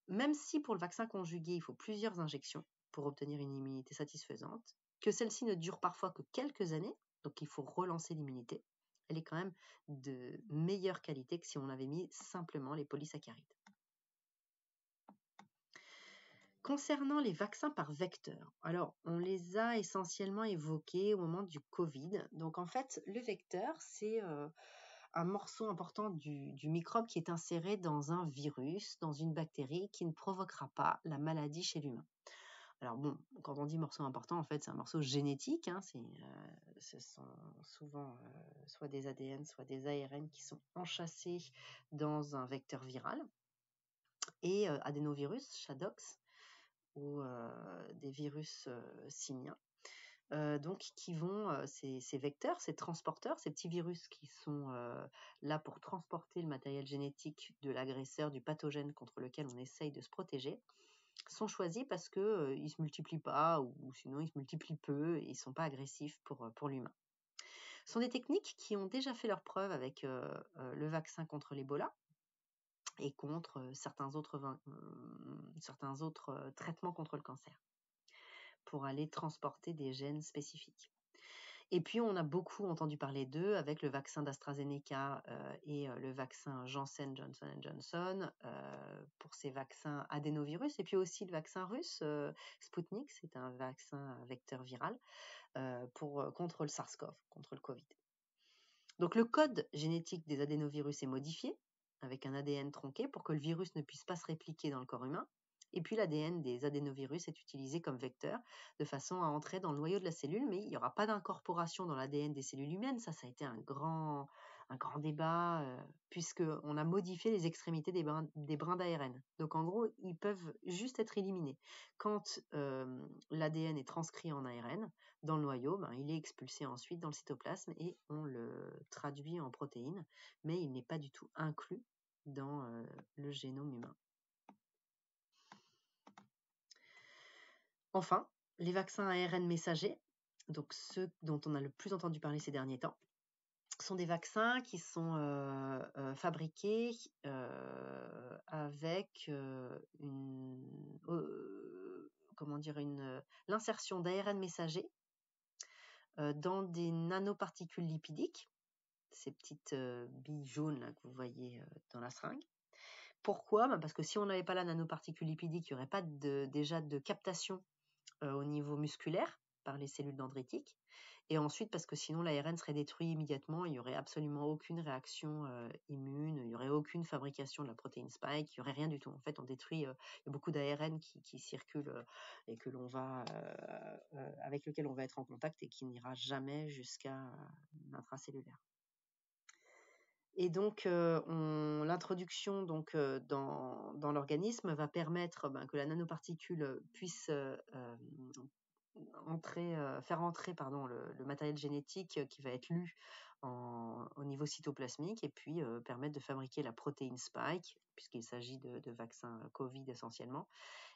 même si pour le vaccin conjugué, il faut plusieurs injections pour obtenir une immunité satisfaisante, que celle-ci ne dure parfois que quelques années, donc il faut relancer l'immunité, elle est quand même de meilleure qualité que si on avait mis simplement les polysaccharides. Concernant les vaccins par vecteur, alors on les a essentiellement évoqués au moment du Covid. Donc en fait, le vecteur, c'est un morceau important du microbe qui est inséré dans un virus, dans une bactérie qui ne provoquera pas la maladie chez l'humain. Alors bon, quand on dit morceau important, en fait, c'est un morceau génétique. Hein, ce sont souvent soit des ADN, soit des ARN qui sont enchâssés dans un vecteur viral. Et adénovirus, Chadox, ou des virus simiens. Donc qui vont, ces vecteurs, ces transporteurs, ces petits virus qui sont là pour transporter le matériel génétique de l'agresseur, du pathogène contre lequel on essaye de se protéger, sont choisis parce que ils se multiplient pas ou sinon ils se multiplient peu et ils sont pas agressifs pour l'humain. Ce sont des techniques qui ont déjà fait leurs preuves avec le vaccin contre l'Ebola et contre certains autres traitements contre le cancer, pour aller transporter des gènes spécifiques. Et puis, on a beaucoup entendu parler d'eux avec le vaccin d'AstraZeneca et le vaccin Janssen, Johnson & Johnson, pour ces vaccins adénovirus, et puis aussi le vaccin russe, Sputnik, c'est un vaccin vecteur viral contre le SARS-CoV, contre le Covid. Donc, le code génétique des adénovirus est modifié avec un ADN tronqué pour que le virus ne puisse pas se répliquer dans le corps humain. Et puis l'ADN des adénovirus est utilisé comme vecteur de façon à entrer dans le noyau de la cellule, mais il n'y aura pas d'incorporation dans l'ADN des cellules humaines. Ça a été un grand débat, puisqu'on a modifié les extrémités des brins d'ARN. Donc en gros, ils peuvent juste être éliminés. Quand l'ADN est transcrit en ARN, dans le noyau, il est expulsé ensuite dans le cytoplasme et on le traduit en protéines, mais il n'est pas du tout inclus dans le génome humain. Enfin, les vaccins ARN messagers, donc ceux dont on a le plus entendu parler ces derniers temps, sont des vaccins qui sont fabriqués avec l'insertion d'ARN messagers dans des nanoparticules lipidiques, ces petites billes jaunes là, que vous voyez dans la seringue. Pourquoi ? Parce que si on n'avait pas la nanoparticule lipidique, il n'y aurait pas déjà de captation au niveau musculaire par les cellules dendritiques. Et ensuite, parce que sinon l'ARN serait détruit immédiatement, il n'y aurait absolument aucune réaction immune, il n'y aurait aucune fabrication de la protéine spike, il n'y aurait rien du tout. En fait, on détruit, il y a beaucoup d'ARN qui circulent et que l'on va, avec lequel on va être en contact et qui n'ira jamais jusqu'à l'intracellulaire. Et donc, l'introduction donc, dans l'organisme va permettre que la nanoparticule puisse faire entrer le matériel génétique qui va être lu au niveau cytoplasmique et puis permettre de fabriquer la protéine spike, puisqu'il s'agit de vaccins Covid essentiellement,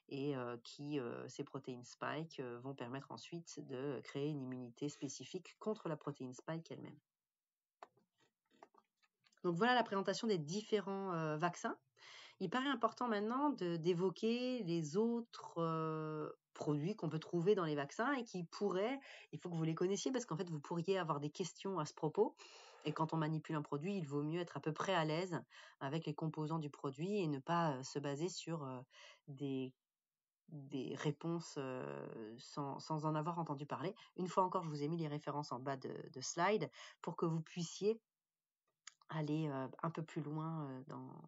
et ces protéines spike vont permettre ensuite de créer une immunité spécifique contre la protéine spike elle-même. Donc voilà la présentation des différents vaccins. Il paraît important maintenant d'évoquer les autres produits qu'on peut trouver dans les vaccins et il faut que vous les connaissiez parce qu'en fait vous pourriez avoir des questions à ce propos. Et quand on manipule un produit, il vaut mieux être à peu près à l'aise avec les composants du produit et ne pas se baser sur des des réponses sans en avoir entendu parler. Une fois encore, je vous ai mis les références en bas de slide pour que vous puissiez aller un peu plus loin dans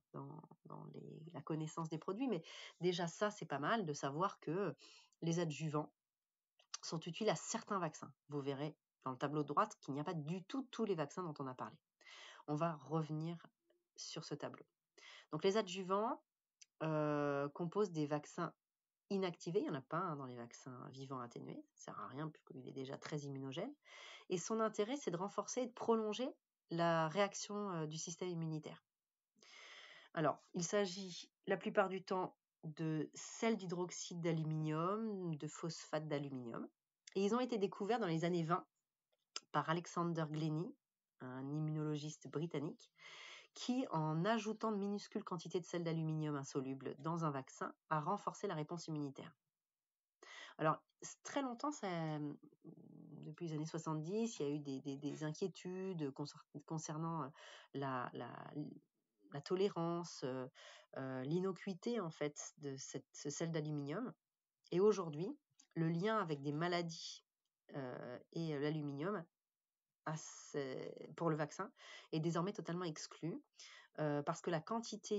la connaissance des produits. Mais déjà, ça, c'est pas mal de savoir que les adjuvants sont utiles à certains vaccins. Vous verrez dans le tableau de droite qu'il n'y a pas du tout tous les vaccins dont on a parlé. On va revenir sur ce tableau. Donc, les adjuvants composent des vaccins inactivés. Il n'y en a pas dans les vaccins vivants atténués. Ça ne sert à rien puisqu'il est déjà très immunogène. Et son intérêt, c'est de renforcer et de prolonger la réaction du système immunitaire. Alors, il s'agit la plupart du temps de sel d'hydroxyde d'aluminium, de phosphate d'aluminium. Et ils ont été découverts dans les années 20 par Alexander Glennie, un immunologiste britannique, qui, en ajoutant de minuscules quantités de sel d'aluminium insoluble dans un vaccin, a renforcé la réponse immunitaire. Alors, très longtemps, depuis les années 70, il y a eu des inquiétudes concernant la tolérance, l'innocuité en fait de ce sel d'aluminium. Et aujourd'hui, le lien avec des maladies et l'aluminium pour le vaccin est désormais totalement exclu parce que la quantité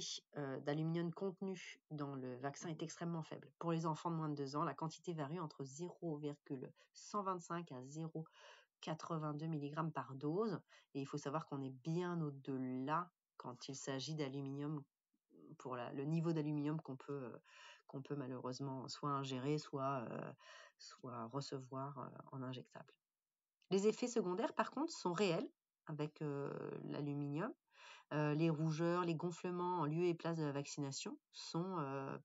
d'aluminium contenu dans le vaccin est extrêmement faible. Pour les enfants de moins de 2 ans, la quantité varie entre 0,125 à 0,82 mg par dose. Et il faut savoir qu'on est bien au-delà quand il s'agit d'aluminium, pour le niveau d'aluminium qu'on peut malheureusement soit ingérer, soit recevoir en injectable. Les effets secondaires, par contre, sont réels avec l'aluminium. Les rougeurs, les gonflements en lieu et place de la vaccination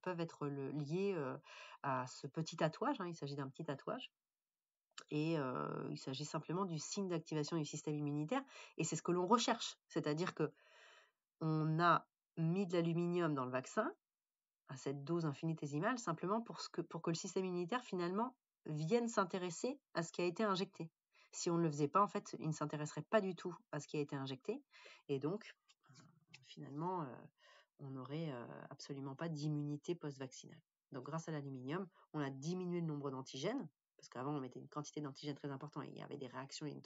peuvent être liés à ce petit tatouage. Il s'agit d'un petit tatouage. Et il s'agit simplement du signe d'activation du système immunitaire. Et c'est ce que l'on recherche. C'est-à-dire qu'on a mis de l'aluminium dans le vaccin à cette dose infinitésimale simplement pour que le système immunitaire finalement vienne s'intéresser à ce qui a été injecté. Si on ne le faisait pas, en fait, il ne s'intéresserait pas du tout à ce qui a été injecté. Et donc, finalement, on n'aurait absolument pas d'immunité post-vaccinale. Donc, grâce à l'aluminium, on a diminué le nombre d'antigènes, parce qu'avant, on mettait une quantité d'antigènes très importante et il y avait des réactions et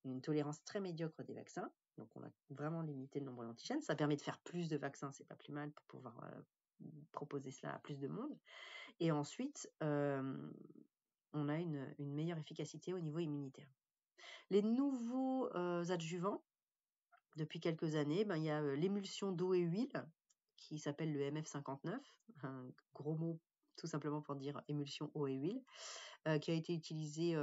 une tolérance très médiocre des vaccins. Donc, on a vraiment limité le nombre d'antigènes. Ça permet de faire plus de vaccins, c'est pas plus mal pour pouvoir proposer cela à plus de monde. Et ensuite, on a une meilleure efficacité au niveau immunitaire. Les nouveaux adjuvants, depuis quelques années, il y a l'émulsion d'eau et huile, qui s'appelle le MF59, un gros mot tout simplement pour dire émulsion eau et huile, qui a été utilisé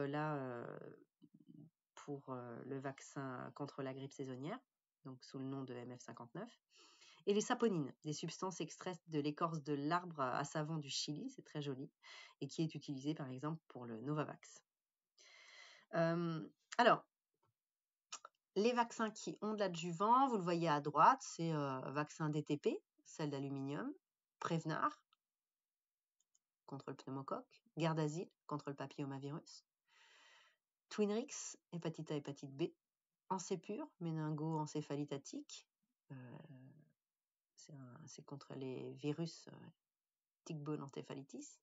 pour le vaccin contre la grippe saisonnière, donc sous le nom de MF59. Et les saponines, des substances extraites de l'écorce de l'arbre à savon du Chili, c'est très joli, et qui est utilisé par exemple pour le Novavax. Alors, les vaccins qui ont de l'adjuvant, vous le voyez à droite, c'est vaccin DTP, sel d'aluminium, Prevnar contre le pneumocoque, Gardasil contre le papillomavirus, Twinrix, hépatite A, hépatite B, Encepur, méningo-encéphalite, c'est contre les virus tick-borne encéphalitis.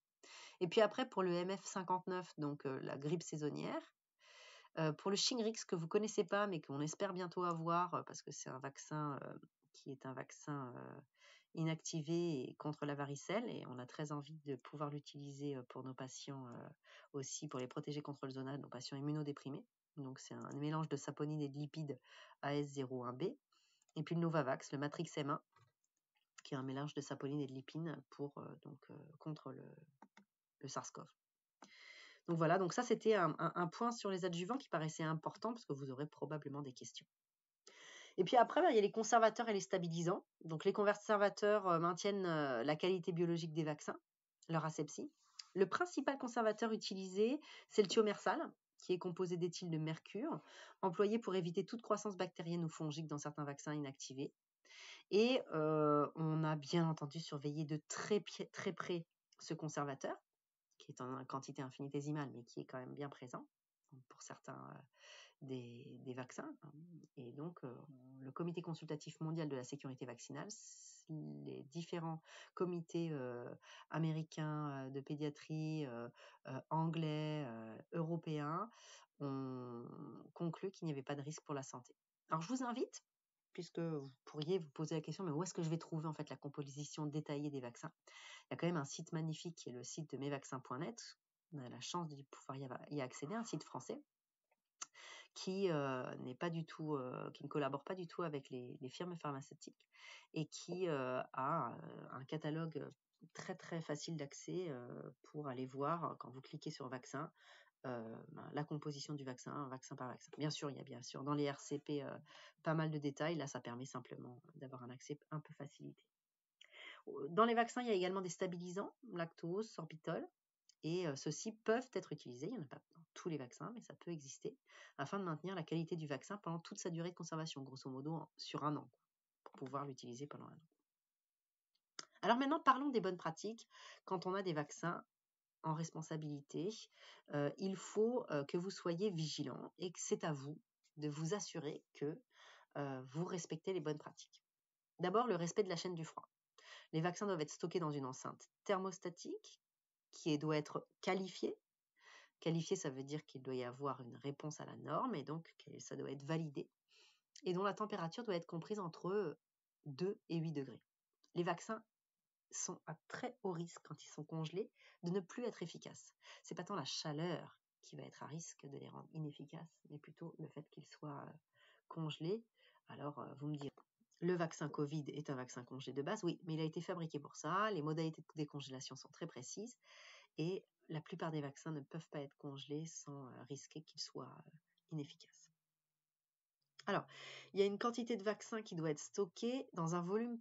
Et puis après, pour le MF59, donc la grippe saisonnière, pour le Shingrix que vous ne connaissez pas, mais qu'on espère bientôt avoir, parce que c'est un vaccin qui est un vaccin inactivé contre la varicelle, et on a très envie de pouvoir l'utiliser pour nos patients aussi, pour les protéger contre le zona, nos patients immunodéprimés. Donc c'est un mélange de saponine et de lipides AS01B. Et puis le Novavax, le Matrix M1, qui est un mélange de saponine et de lipine contre le SARS-CoV. Donc voilà, donc ça c'était un point sur les adjuvants qui paraissait important parce que vous aurez probablement des questions. Et puis après, il y a les conservateurs et les stabilisants. Donc les conservateurs maintiennent la qualité biologique des vaccins, leur asepsie. Le principal conservateur utilisé, c'est le thiomersal, qui est composé d'éthyle de mercure, employé pour éviter toute croissance bactérienne ou fongique dans certains vaccins inactivés. Et on a bien entendu surveillé de très près ce conservateur, qui est en quantité infinitésimale, mais qui est quand même bien présent pour certains des vaccins. Et donc, le Comité consultatif mondial de la sécurité vaccinale, les différents comités américains de pédiatrie, anglais, européens, ont conclu qu'il n'y avait pas de risque pour la santé. Alors je vous invite, puisque vous pourriez vous poser la question, mais où est-ce que je vais trouver en fait la composition détaillée des vaccins? Il y a quand même un site magnifique qui est le site de mesvaccins.net. On a la chance de pouvoir y accéder, un site français qui n'est pas du tout, qui ne collabore pas du tout avec les firmes pharmaceutiques et qui a un catalogue très très facile d'accès pour aller voir, quand vous cliquez sur vaccin, la composition du vaccin, vaccin par vaccin. Bien sûr, il y a bien sûr dans les RCP pas mal de détails. Là, ça permet simplement d'avoir un accès un peu facilité. Dans les vaccins, il y a également des stabilisants, lactose, sorbitol, et ceux-ci peuvent être utilisés, il n'y en a pas dans tous les vaccins, mais ça peut exister, afin de maintenir la qualité du vaccin pendant toute sa durée de conservation, grosso modo sur un an, pour pouvoir l'utiliser pendant un an. Alors maintenant, parlons des bonnes pratiques. Quand on a des vaccins en responsabilité, il faut que vous soyez vigilants et que c'est à vous de vous assurer que vous respectez les bonnes pratiques. D'abord, le respect de la chaîne du froid. Les vaccins doivent être stockés dans une enceinte thermostatique qui doit être qualifiée. Qualifiée, ça veut dire qu'il doit y avoir une réponse à la norme et donc ça doit être validé et dont la température doit être comprise entre 2 et 8 degrés. Les vaccins sont à très haut risque quand ils sont congelés de ne plus être efficaces. C'est pas tant la chaleur qui va être à risque de les rendre inefficaces, mais plutôt le fait qu'ils soient congelés. Alors, vous me direz, le vaccin Covid est un vaccin congelé de base, oui, mais il a été fabriqué pour ça, les modalités de décongélation sont très précises, et la plupart des vaccins ne peuvent pas être congelés sans risquer qu'ils soient inefficaces. Alors, il y a une quantité de vaccin qui doit être stockée dans un volume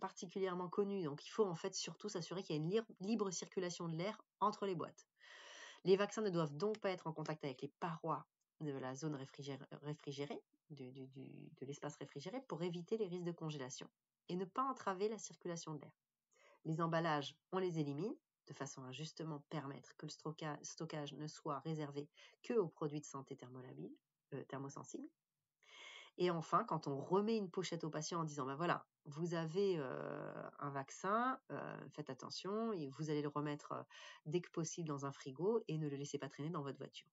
particulièrement connu. Donc, il faut en fait surtout s'assurer qu'il y a une libre circulation de l'air entre les boîtes. Les vaccins ne doivent donc pas être en contact avec les parois de la zone réfrigérée, de l'espace réfrigéré, pour éviter les risques de congélation et ne pas entraver la circulation de l'air. Les emballages, on les élimine de façon à justement permettre que le stockage ne soit réservé que aux produits de santé thermosensibles. Et enfin, quand on remet une pochette au patient en disant, voilà, vous avez un vaccin, faites attention, et vous allez le remettre dès que possible dans un frigo et ne le laissez pas traîner dans votre voiture.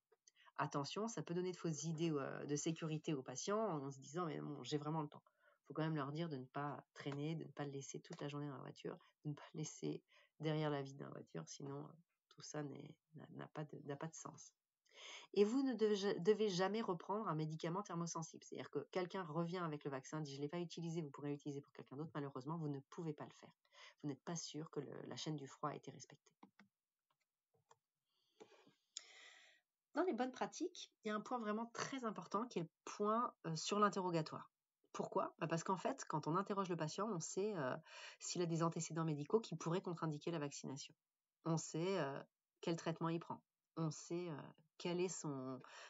Attention, ça peut donner de fausses idées de sécurité aux patients en se disant, mais bon, j'ai vraiment le temps. Il faut quand même leur dire de ne pas traîner, de ne pas le laisser toute la journée dans la voiture, de ne pas le laisser derrière la vitre dans la voiture, sinon tout ça n'a pas de sens. Et vous ne devez jamais reprendre un médicament thermosensible. C'est-à-dire que quelqu'un revient avec le vaccin, dit je ne l'ai pas utilisé, vous pourrez l'utiliser pour quelqu'un d'autre. Malheureusement, vous ne pouvez pas le faire. Vous n'êtes pas sûr que la chaîne du froid a été respectée. Dans les bonnes pratiques, il y a un point vraiment très important qui est le point sur l'interrogatoire. Pourquoi ? Parce qu'en fait, quand on interroge le patient, on sait s'il a des antécédents médicaux qui pourraient contre-indiquer la vaccination. On sait quel traitement il prend. On sait quelle est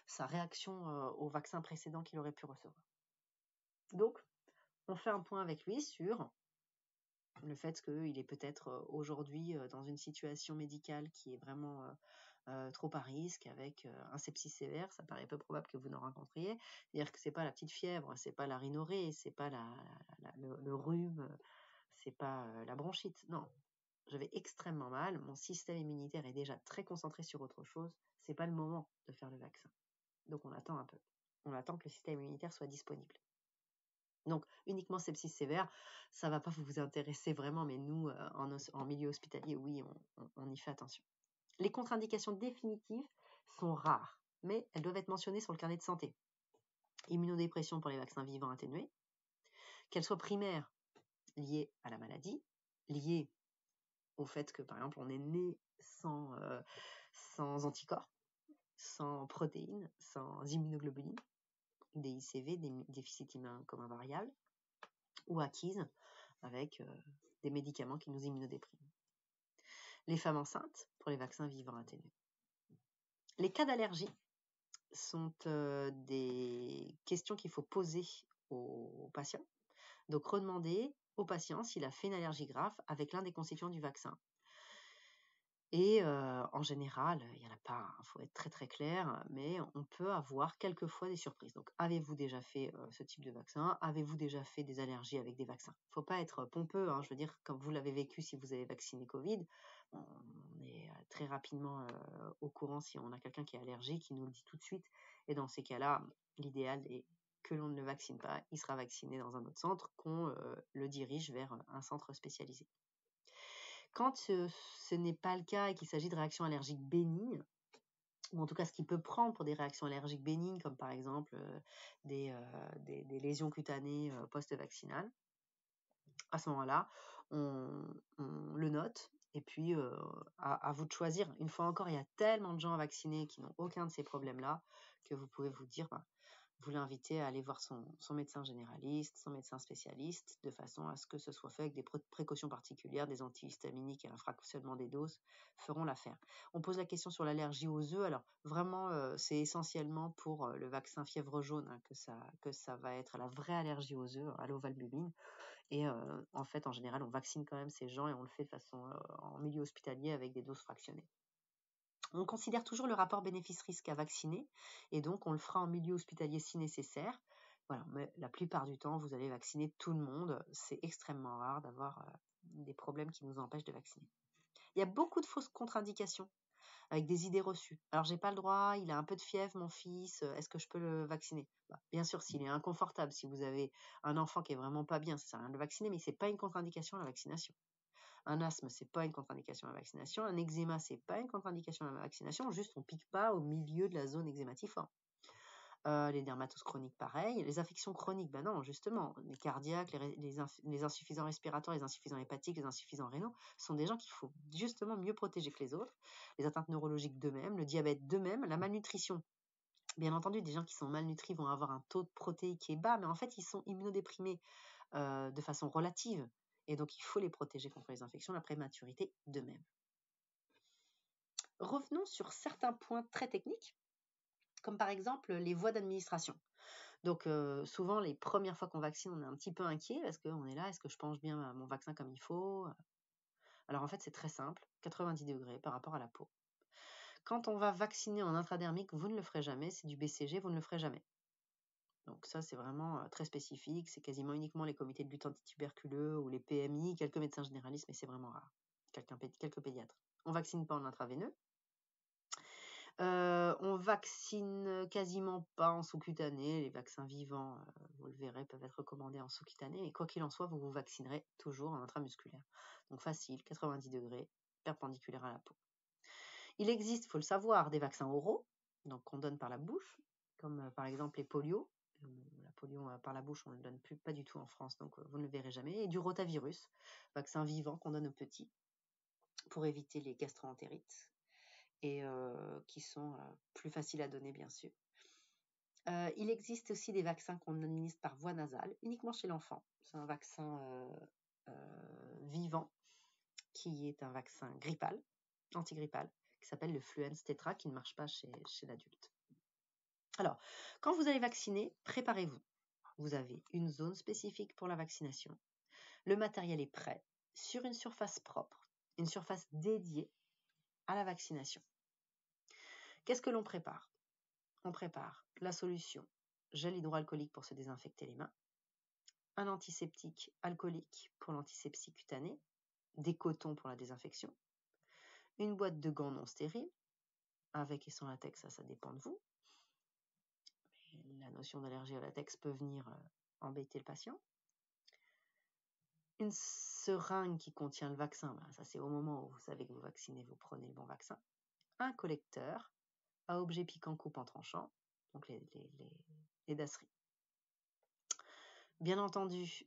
sa réaction au vaccin précédent qu'il aurait pu recevoir. Donc, on fait un point avec lui sur le fait qu'il est peut-être aujourd'hui dans une situation médicale qui est vraiment trop à risque, avec un sepsis sévère. Ça paraît peu probable que vous n'en rencontriez. C'est-à-dire que c'est pas la petite fièvre, c'est pas la rhinorrhée, c'est pas le rhume, c'est pas la bronchite. Non, j'avais extrêmement mal, mon système immunitaire est déjà très concentré sur autre chose, c'est pas le moment de faire le vaccin. Donc on attend un peu. On attend que le système immunitaire soit disponible. Donc uniquement sepsis sévère, ça va pas vous intéresser vraiment, mais nous, en milieu hospitalier, oui, on y fait attention. Les contre-indications définitives sont rares, mais elles doivent être mentionnées sur le carnet de santé. Immunodépression pour les vaccins vivants atténués, qu'elles soient primaires, liées à la maladie, liées au fait que, par exemple, on est né sans anticorps, sans protéines, sans immunoglobulines, des ICV, des déficits humains communs variables, ou acquises avec des médicaments qui nous immunodépriment. Les femmes enceintes pour les vaccins vivants atténués. Les cas d'allergie sont des questions qu'il faut poser aux patients. Donc, redemander au patient s'il a fait une allergie grave avec l'un des constituants du vaccin. Et en général, il n'y en a pas, il faut être très très clair, mais on peut avoir quelquefois des surprises. Donc, avez-vous déjà fait ce type de vaccin? Avez-vous déjà fait des allergies avec des vaccins? Il ne faut pas être pompeux, hein, je veux dire, comme vous l'avez vécu si vous avez vacciné Covid, on est très rapidement au courant si on a quelqu'un qui est allergique, qui nous le dit tout de suite. Et dans ces cas-là, l'idéal est que l'on ne le vaccine pas, il sera vacciné dans un autre centre, qu'on le dirige vers un centre spécialisé. Quand ce n'est pas le cas et qu'il s'agit de réactions allergiques bénignes, ou en tout cas ce qui peut prendre pour des réactions allergiques bénignes, comme par exemple des lésions cutanées post-vaccinales, à ce moment-là, on le note. Et puis, à vous de choisir. Une fois encore, il y a tellement de gens vaccinés qui n'ont aucun de ces problèmes-là que vous pouvez vous dire, vous l'invitez à aller voir son médecin généraliste, son médecin spécialiste, de façon à ce que ce soit fait avec des précautions particulières, des antihistaminiques et un fractionnement des doses feront l'affaire. On pose la question sur l'allergie aux œufs. Alors vraiment, c'est essentiellement pour le vaccin fièvre jaune que ça va être la vraie allergie aux œufs, à l'ovalbumine. Et en fait, en général, on vaccine quand même ces gens et on le fait de façon en milieu hospitalier avec des doses fractionnées. On considère toujours le rapport bénéfice-risque à vacciner et donc on le fera en milieu hospitalier si nécessaire. Voilà, mais la plupart du temps, vous allez vacciner tout le monde. C'est extrêmement rare d'avoir des problèmes qui nous empêchent de vacciner. Il y a beaucoup de fausses contre-indications avec des idées reçues. Alors, j'ai pas le droit, il a un peu de fièvre, mon fils, est-ce que je peux le vacciner? Bien sûr, s'il est inconfortable, si vous avez un enfant qui est vraiment pas bien, ça sert à rien de le vacciner, mais c'est pas une contre-indication à la vaccination. Un asthme, c'est pas une contre-indication à la vaccination. Un eczéma, c'est pas une contre-indication à la vaccination. Juste, on pique pas au milieu de la zone eczématiforme. Les dermatoses chroniques, pareil. Les infections chroniques, ben non, justement. Les cardiaques, les insuffisants respiratoires, les insuffisants hépatiques, les insuffisants rénaux sont des gens qu'il faut justement mieux protéger que les autres. Les atteintes neurologiques d'eux-mêmes, le diabète d'eux-mêmes, la malnutrition. Bien entendu, des gens qui sont malnutris vont avoir un taux de protéines qui est bas, mais en fait, ils sont immunodéprimés de façon relative. Et donc, il faut les protéger contre les infections, la prématurité d'eux-mêmes. Revenons sur certains points très techniques, comme par exemple les voies d'administration. Donc, souvent, les premières fois qu'on vaccine, on est un petit peu inquiet parce qu'on est là, est-ce que je pense bien mon vaccin comme il faut? Alors, en fait, c'est très simple, 90 degrés par rapport à la peau. Quand on va vacciner en intradermique, vous ne le ferez jamais. C'est du BCG, vous ne le ferez jamais. Donc ça, c'est vraiment très spécifique. C'est quasiment uniquement les comités de lutte antituberculeux ou les PMI, quelques médecins généralistes, mais c'est vraiment rare. Quelques pédiatres. On ne vaccine pas en intraveineux. On vaccine quasiment pas en sous-cutané. Les vaccins vivants, vous le verrez, peuvent être recommandés en sous-cutané. Mais quoi qu'il en soit, vous vous vaccinerez toujours en intramusculaire. Donc facile, 90 degrés, perpendiculaire à la peau. Il existe, il faut le savoir, des vaccins oraux, donc qu'on donne par la bouche, comme par exemple les polios. La polio par la bouche, on ne le donne plus, pas du tout en France, donc vous ne le verrez jamais. Et du rotavirus, vaccin vivant qu'on donne aux petits pour éviter les gastroentérites et qui sont plus faciles à donner, bien sûr. Il existe aussi des vaccins qu'on administre par voie nasale, uniquement chez l'enfant. C'est un vaccin vivant qui est un vaccin grippal, antigrippal, qui s'appelle le Fluence Tetra, qui ne marche pas chez l'adulte. Alors, quand vous allez vacciner, préparez-vous. Vous avez une zone spécifique pour la vaccination. Le matériel est prêt, sur une surface propre, une surface dédiée à la vaccination. Qu'est-ce que l'on prépare? On prépare la solution gel hydroalcoolique pour se désinfecter les mains, un antiseptique alcoolique pour l'antisepsie cutanée, des cotons pour la désinfection, une boîte de gants non stériles, avec et sans latex, ça dépend de vous. La notion d'allergie au latex peut venir embêter le patient. Une seringue qui contient le vaccin, ça c'est au moment où vous savez que vous vaccinez, vous prenez le bon vaccin. Un collecteur à objet piquant coupe en tranchant, donc les daceries. Bien entendu,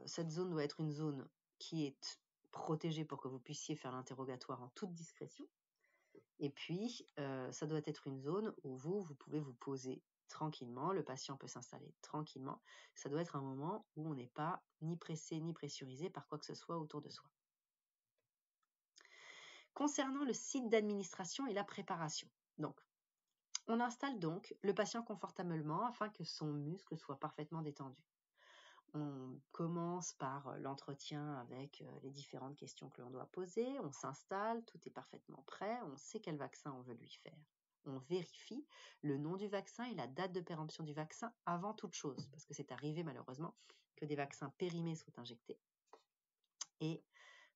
cette zone doit être une zone qui est protégée pour que vous puissiez faire l'interrogatoire en toute discrétion. Et puis, ça doit être une zone où vous pouvez vous poser tranquillement, le patient peut s'installer tranquillement. Ça doit être un moment où on n'est pas ni pressé ni pressurisé par quoi que ce soit autour de soi. Concernant le site d'administration et la préparation, donc, on installe donc le patient confortablement afin que son muscle soit parfaitement détendu. On commence par l'entretien avec les différentes questions que l'on doit poser, on s'installe, tout est parfaitement prêt, on sait quel vaccin on veut lui faire. On vérifie le nom du vaccin et la date de péremption du vaccin avant toute chose, parce que c'est arrivé malheureusement que des vaccins périmés soient injectés. Et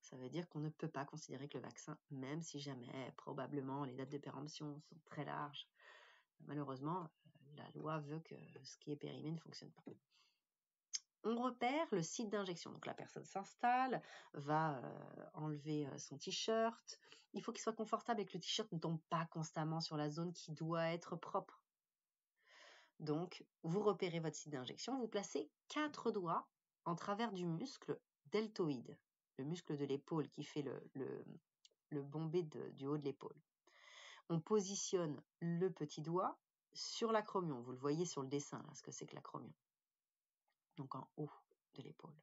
ça veut dire qu'on ne peut pas considérer que le vaccin, même si jamais probablement les dates de péremption sont très larges, malheureusement, la loi veut que ce qui est périmé ne fonctionne pas. On repère le site d'injection. Donc la personne s'installe, va enlever son t-shirt. Il faut qu'il soit confortable et que le t-shirt ne tombe pas constamment sur la zone qui doit être propre. Donc, vous repérez votre site d'injection, vous placez 4 doigts en travers du muscle deltoïde, le muscle de l'épaule qui fait le bombé du haut de l'épaule. On positionne le petit doigt sur l'acromion. Vous le voyez sur le dessin, là, ce que c'est que l'acromion. Donc en haut de l'épaule.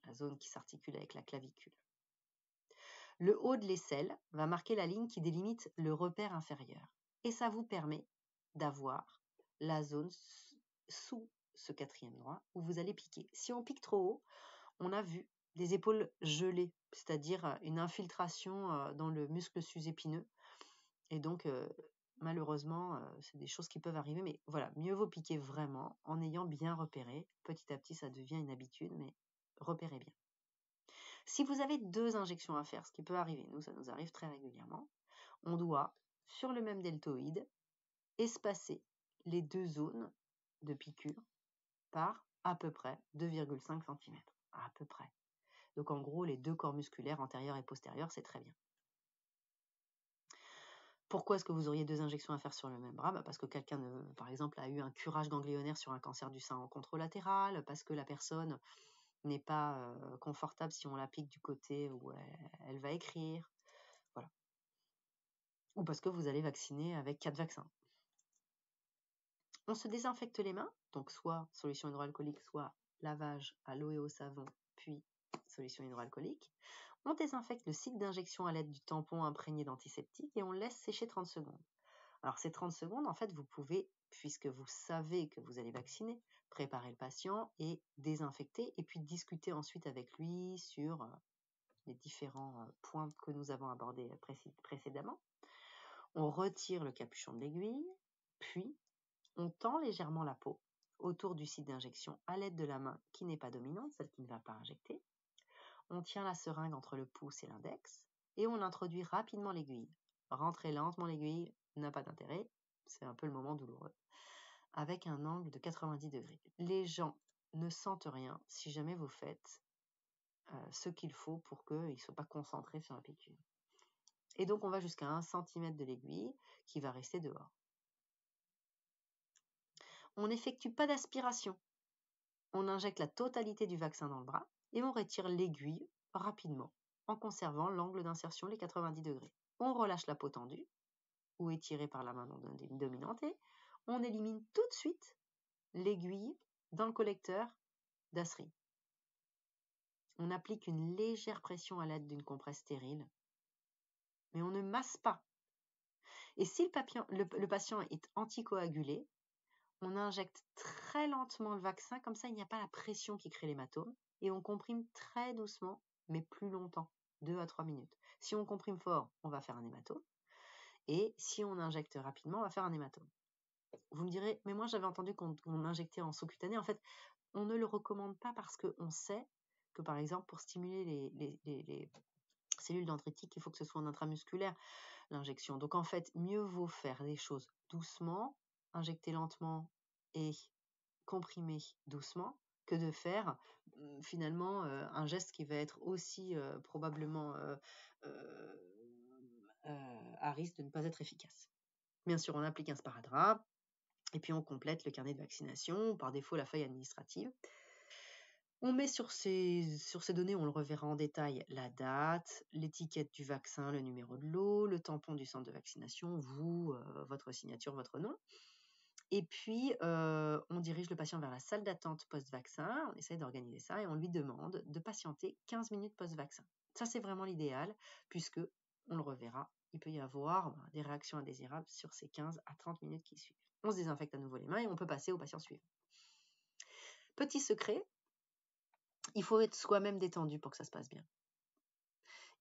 La zone qui s'articule avec la clavicule. Le haut de l'aisselle va marquer la ligne qui délimite le repère inférieur. Et ça vous permet d'avoir la zone sous ce 4e doigt où vous allez piquer. Si on pique trop haut, on a vu des épaules gelées, c'est-à-dire une infiltration dans le muscle sus-épineux. Et donc, malheureusement, c'est des choses qui peuvent arriver. Mais voilà, mieux vaut piquer vraiment en ayant bien repéré. Petit à petit, ça devient une habitude, mais repérez bien. Si vous avez 2 injections à faire, ce qui peut arriver, nous, ça nous arrive très régulièrement, on doit, sur le même deltoïde, espacer les 2 zones de piqûre par à peu près 2,5 cm. À peu près. Donc en gros, les 2 corps musculaires antérieurs et postérieurs, c'est très bien. Pourquoi est-ce que vous auriez 2 injections à faire sur le même bras ? Parce que quelqu'un, par exemple, a eu un curage ganglionnaire sur un cancer du sein en contralatéral, parce que la personne n'est pas confortable si on la pique du côté où elle va écrire, voilà. Ou parce que vous allez vacciner avec 4 vaccins. On se désinfecte les mains, donc soit solution hydroalcoolique, soit lavage à l'eau et au savon, puis solution hydroalcoolique. On désinfecte le site d'injection à l'aide du tampon imprégné d'antiseptique et on laisse sécher 30 secondes. Alors ces 30 secondes, en fait, vous pouvez, puisque vous savez que vous allez vacciner, préparer le patient et désinfecter et puis discuter ensuite avec lui sur les différents points que nous avons abordés précédemment. On retire le capuchon de l'aiguille, puis on tend légèrement la peau autour du site d'injection à l'aide de la main qui n'est pas dominante, celle qui ne va pas injecter. On tient la seringue entre le pouce et l'index et on introduit rapidement l'aiguille. Rentrer lentement l'aiguille n'a pas d'intérêt, c'est un peu le moment douloureux, avec un angle de 90 degrés. Les gens ne sentent rien si jamais vous faites ce qu'il faut pour qu'ils ne soient pas concentrés sur la piqûre. Et donc on va jusqu'à 1 cm de l'aiguille qui va rester dehors. On n'effectue pas d'aspiration. On injecte la totalité du vaccin dans le bras et on retire l'aiguille rapidement en conservant l'angle d'insertion, les 90 degrés. On relâche la peau tendue ou étirée par la main dominante et on élimine tout de suite l'aiguille dans le collecteur d'Asri. On applique une légère pression à l'aide d'une compresse stérile, mais on ne masse pas. Et si le patient est anticoagulé, on injecte très lentement le vaccin, comme ça il n'y a pas la pression qui crée l'hématome, et on comprime très doucement, mais plus longtemps, 2 à 3 minutes. Si on comprime fort, on va faire un hématome, et si on injecte rapidement, on va faire un hématome. Vous me direz, mais moi j'avais entendu qu'on injectait en sous-cutané. En fait, on ne le recommande pas parce qu'on sait que, par exemple, pour stimuler les cellules dendritiques, il faut que ce soit en intramusculaire, l'injection. Donc en fait, mieux vaut faire les choses doucement, injecter lentement et comprimer doucement, que de faire finalement un geste qui va être aussi probablement à risque de ne pas être efficace. Bien sûr, on applique un sparadrap et puis on complète le carnet de vaccination, par défaut la feuille administrative. On met sur ces données, on le reverra en détail, la date, l'étiquette du vaccin, le numéro de lot, le tampon du centre de vaccination, vous, votre signature, votre nom. Et puis, on dirige le patient vers la salle d'attente post-vaccin, on essaie d'organiser ça et on lui demande de patienter 15 minutes post-vaccin. Ça, c'est vraiment l'idéal puisque, on le reverra, il peut y avoir des réactions indésirables sur ces 15 à 30 minutes qui suivent. On se désinfecte à nouveau les mains et on peut passer au patient suivant. Petit secret, il faut être soi-même détendu pour que ça se passe bien.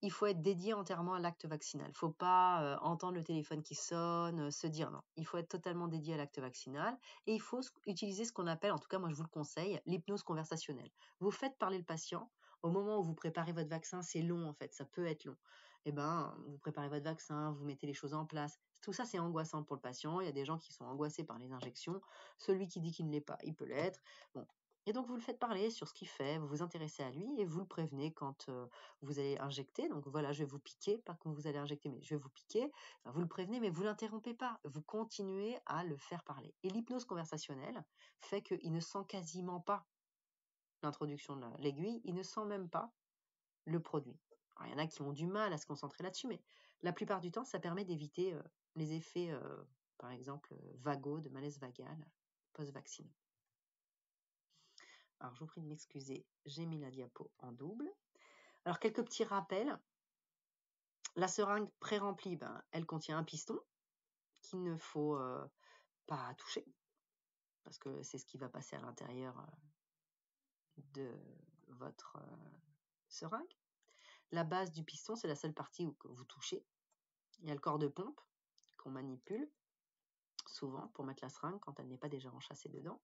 Il faut être dédié entièrement à l'acte vaccinal. Il ne faut pas entendre le téléphone qui sonne, se dire non. Il faut être totalement dédié à l'acte vaccinal et il faut utiliser ce qu'on appelle, en tout cas moi je vous le conseille, l'hypnose conversationnelle. Vous faites parler le patient. Au moment où vous préparez votre vaccin, c'est long en fait, ça peut être long. Eh ben, vous préparez votre vaccin, vous mettez les choses en place. Tout ça, c'est angoissant pour le patient. Il y a des gens qui sont angoissés par les injections. Celui qui dit qu'il ne l'est pas, il peut l'être. Bon. Et donc, vous le faites parler sur ce qu'il fait, vous vous intéressez à lui et vous le prévenez quand vous allez injecter. Donc, voilà, je vais vous piquer, pas que vous allez injecter, mais je vais vous piquer. Enfin, vous le prévenez, mais vous ne l'interrompez pas. Vous continuez à le faire parler. Et l'hypnose conversationnelle fait qu'il ne sent quasiment pas l'introduction de l'aiguille, il ne sent même pas le produit. Alors, il y en a qui ont du mal à se concentrer là-dessus, mais la plupart du temps, ça permet d'éviter les effets, par exemple, vagaux, de malaise vagal post-vaccinal. Alors, je vous prie de m'excuser, j'ai mis la diapo en double. Alors, quelques petits rappels. La seringue pré-remplie, elle contient un piston qu'il ne faut pas toucher, parce que c'est ce qui va passer à l'intérieur de votre seringue. La base du piston, c'est la seule partie où vous touchez. Il y a le corps de pompe qu'on manipule souvent pour mettre la seringue quand elle n'est pas déjà enchâssée dedans.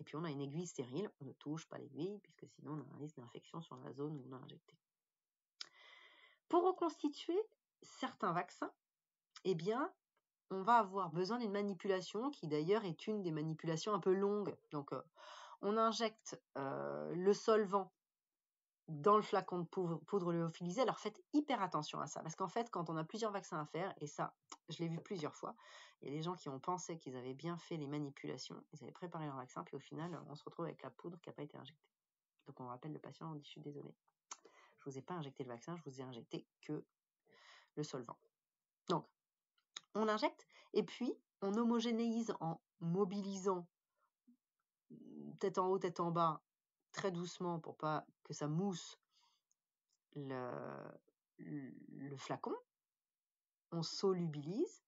Et puis on a une aiguille stérile, on ne touche pas l'aiguille puisque sinon on a un risque d'infection sur la zone où on a injecté. Pour reconstituer certains vaccins, eh bien, on va avoir besoin d'une manipulation qui d'ailleurs est une des manipulations un peu longues. Donc on injecte le solvant dans le flacon de poudre lyophilisée. Alors faites hyper attention à ça, parce qu'en fait, quand on a plusieurs vaccins à faire, et ça, je l'ai vu plusieurs fois, il y a des gens qui ont pensé qu'ils avaient bien fait les manipulations, ils avaient préparé leur vaccin, puis au final, on se retrouve avec la poudre qui n'a pas été injectée. Donc on rappelle le patient, on dit, je suis désolé, je ne vous ai pas injecté le vaccin, je vous ai injecté que le solvant. Donc, on injecte, et puis on homogénéise en mobilisant tête en haut, tête en bas, très doucement pour pas que ça mousse le flacon, on solubilise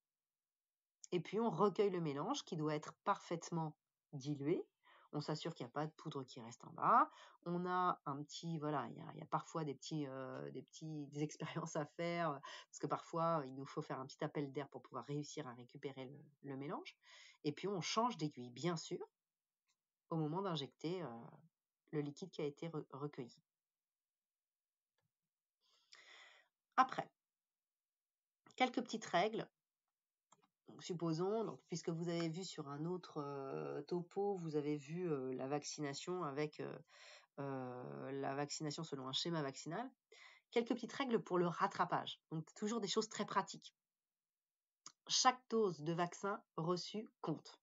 et puis on recueille le mélange qui doit être parfaitement dilué. On s'assure qu'il n'y a pas de poudre qui reste en bas. On a un petit, voilà, il y a parfois des expériences à faire parce que parfois il nous faut faire un petit appel d'air pour pouvoir réussir à récupérer le mélange. Et puis on change d'aiguille, bien sûr, au moment d'injecter le liquide qui a été recueilli. Après, quelques petites règles. Donc, supposons, donc, puisque vous avez vu sur un autre topo, vous avez vu la vaccination avec la vaccination selon un schéma vaccinal. Quelques petites règles pour le rattrapage. Donc, toujours des choses très pratiques. Chaque dose de vaccin reçue compte.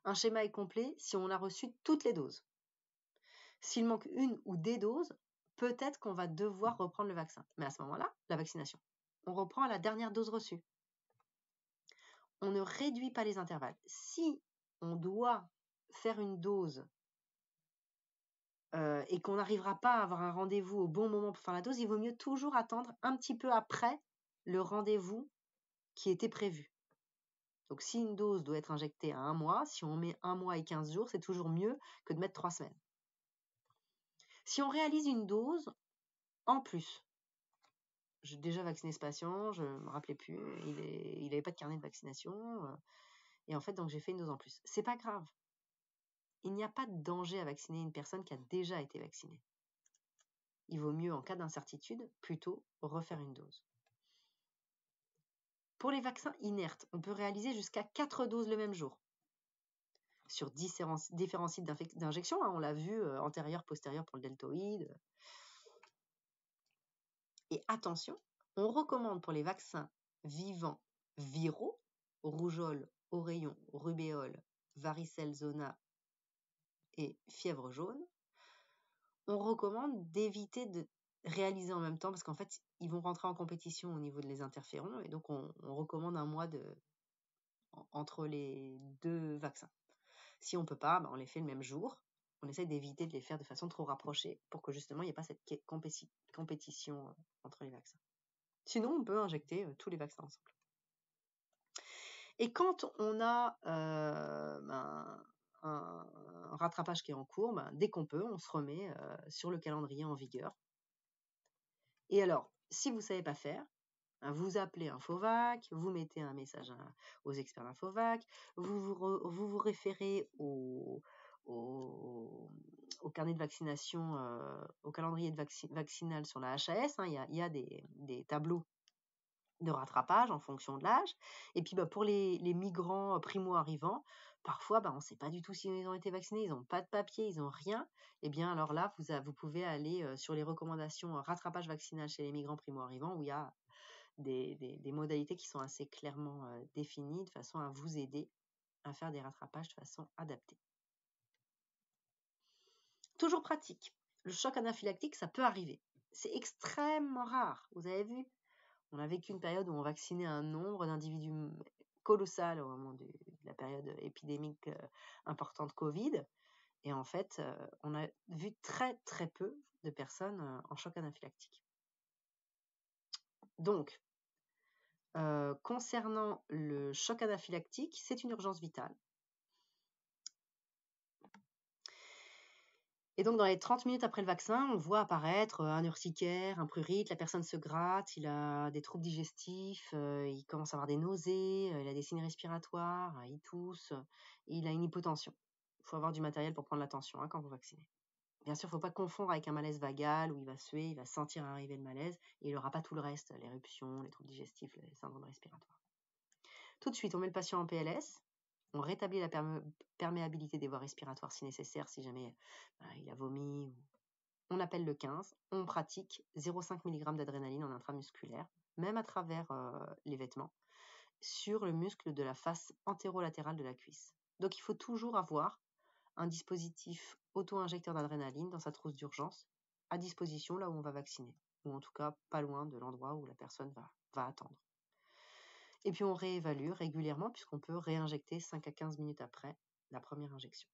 Un schéma est complet si on a reçu toutes les doses. S'il manque une ou des doses, peut-être qu'on va devoir reprendre le vaccin. Mais à ce moment-là, la vaccination, on reprend à la dernière dose reçue. On ne réduit pas les intervalles. Si on doit faire une dose et qu'on n'arrivera pas à avoir un rendez-vous au bon moment pour faire la dose, il vaut mieux toujours attendre un petit peu après le rendez-vous qui était prévu. Donc si une dose doit être injectée à 1 mois, si on met 1 mois et 15 jours, c'est toujours mieux que de mettre 3 semaines. Si on réalise une dose en plus, j'ai déjà vacciné ce patient, je ne me rappelais plus, il n'avait pas de carnet de vaccination, et en fait, donc j'ai fait une dose en plus. C'est pas grave. Il n'y a pas de danger à vacciner une personne qui a déjà été vaccinée. Il vaut mieux, en cas d'incertitude, plutôt refaire une dose. Pour les vaccins inertes, on peut réaliser jusqu'à 4 doses le même jour. Sur différents sites d'injection, on l'a vu, antérieur, postérieur pour le deltoïde. Et attention, on recommande pour les vaccins vivants viraux, rougeole, oreillon, rubéole, varicelle zona et fièvre jaune, on recommande d'éviter de réaliser en même temps parce qu'en fait, ils vont rentrer en compétition au niveau des interférons et donc on recommande un mois entre les deux vaccins. Si on ne peut pas, on les fait le même jour. On essaie d'éviter de les faire de façon trop rapprochée pour que justement il n'y ait pas cette compétition entre les vaccins. Sinon, on peut injecter tous les vaccins ensemble. Et quand on a un rattrapage qui est en cours, dès qu'on peut, on se remet sur le calendrier en vigueur. Et alors, si vous ne savez pas faire, vous appelez Infovac, vous mettez un message aux experts d'Infovac, vous référez au carnet de vaccination, au calendrier vaccinal sur la HAS. Il y a des tableaux de rattrapage en fonction de l'âge. Et puis pour les migrants primo-arrivants, parfois on ne sait pas du tout s'ils ont été vaccinés, ils n'ont pas de papier, ils n'ont rien. Et bien alors là, vous pouvez aller sur les recommandations rattrapage vaccinal chez les migrants primo-arrivants, où il y a des modalités qui sont assez clairement définies, de façon à vous aider à faire des rattrapages de façon adaptée. Toujours pratique. Le choc anaphylactique, ça peut arriver. C'est extrêmement rare. Vous avez vu, on a vécu une période où on vaccinait un nombre d'individus colossal au moment de la période épidémique importante Covid. Et en fait, on a vu très très peu de personnes en choc anaphylactique. Donc, concernant le choc anaphylactique, c'est une urgence vitale. Et donc, dans les 30 minutes après le vaccin, on voit apparaître un urticaire, un prurite, la personne se gratte, il a des troubles digestifs, il commence à avoir des nausées, il a des signes respiratoires, il tousse, il a une hypotension. Il faut avoir du matériel pour prendre la tension quand vous vaccinez. Bien sûr, il ne faut pas confondre avec un malaise vagal où il va suer, il va sentir arriver le malaise et il n'aura pas tout le reste, l'éruption, les troubles digestifs, les syndromes respiratoires. Tout de suite, on met le patient en PLS. On rétablit la perméabilité des voies respiratoires si nécessaire, si jamais il a vomi. On appelle le 15. On pratique 0,5 mg d'adrénaline en intramusculaire, même à travers les vêtements, sur le muscle de la face antérolatérale de la cuisse. Donc il faut toujours avoir un dispositif auto-injecteur d'adrénaline dans sa trousse d'urgence à disposition là où on va vacciner, ou en tout cas pas loin de l'endroit où la personne va attendre. Et puis on réévalue régulièrement puisqu'on peut réinjecter 5 à 15 minutes après la première injection.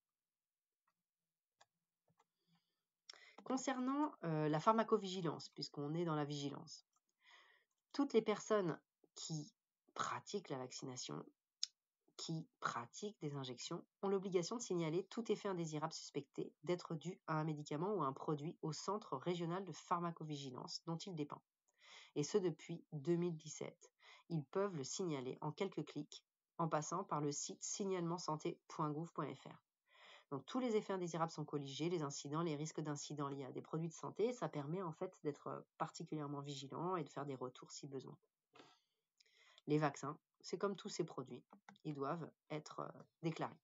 Concernant la pharmacovigilance, puisqu'on est dans la vigilance, toutes les personnes qui pratiquent la vaccination, qui pratiquent des injections, ont l'obligation de signaler tout effet indésirable suspecté d'être dû à un médicament ou à un produit au centre régional de pharmacovigilance dont il dépend. Et ce depuis 2017. Ils peuvent le signaler en quelques clics en passant par le site signalement-santé.gouv.fr. Donc tous les effets indésirables sont colligés, les incidents, les risques d'incidents liés à des produits de santé. Ça permet en fait d'être particulièrement vigilant et de faire des retours si besoin. Les vaccins, c'est comme tous ces produits, ils doivent être déclarés.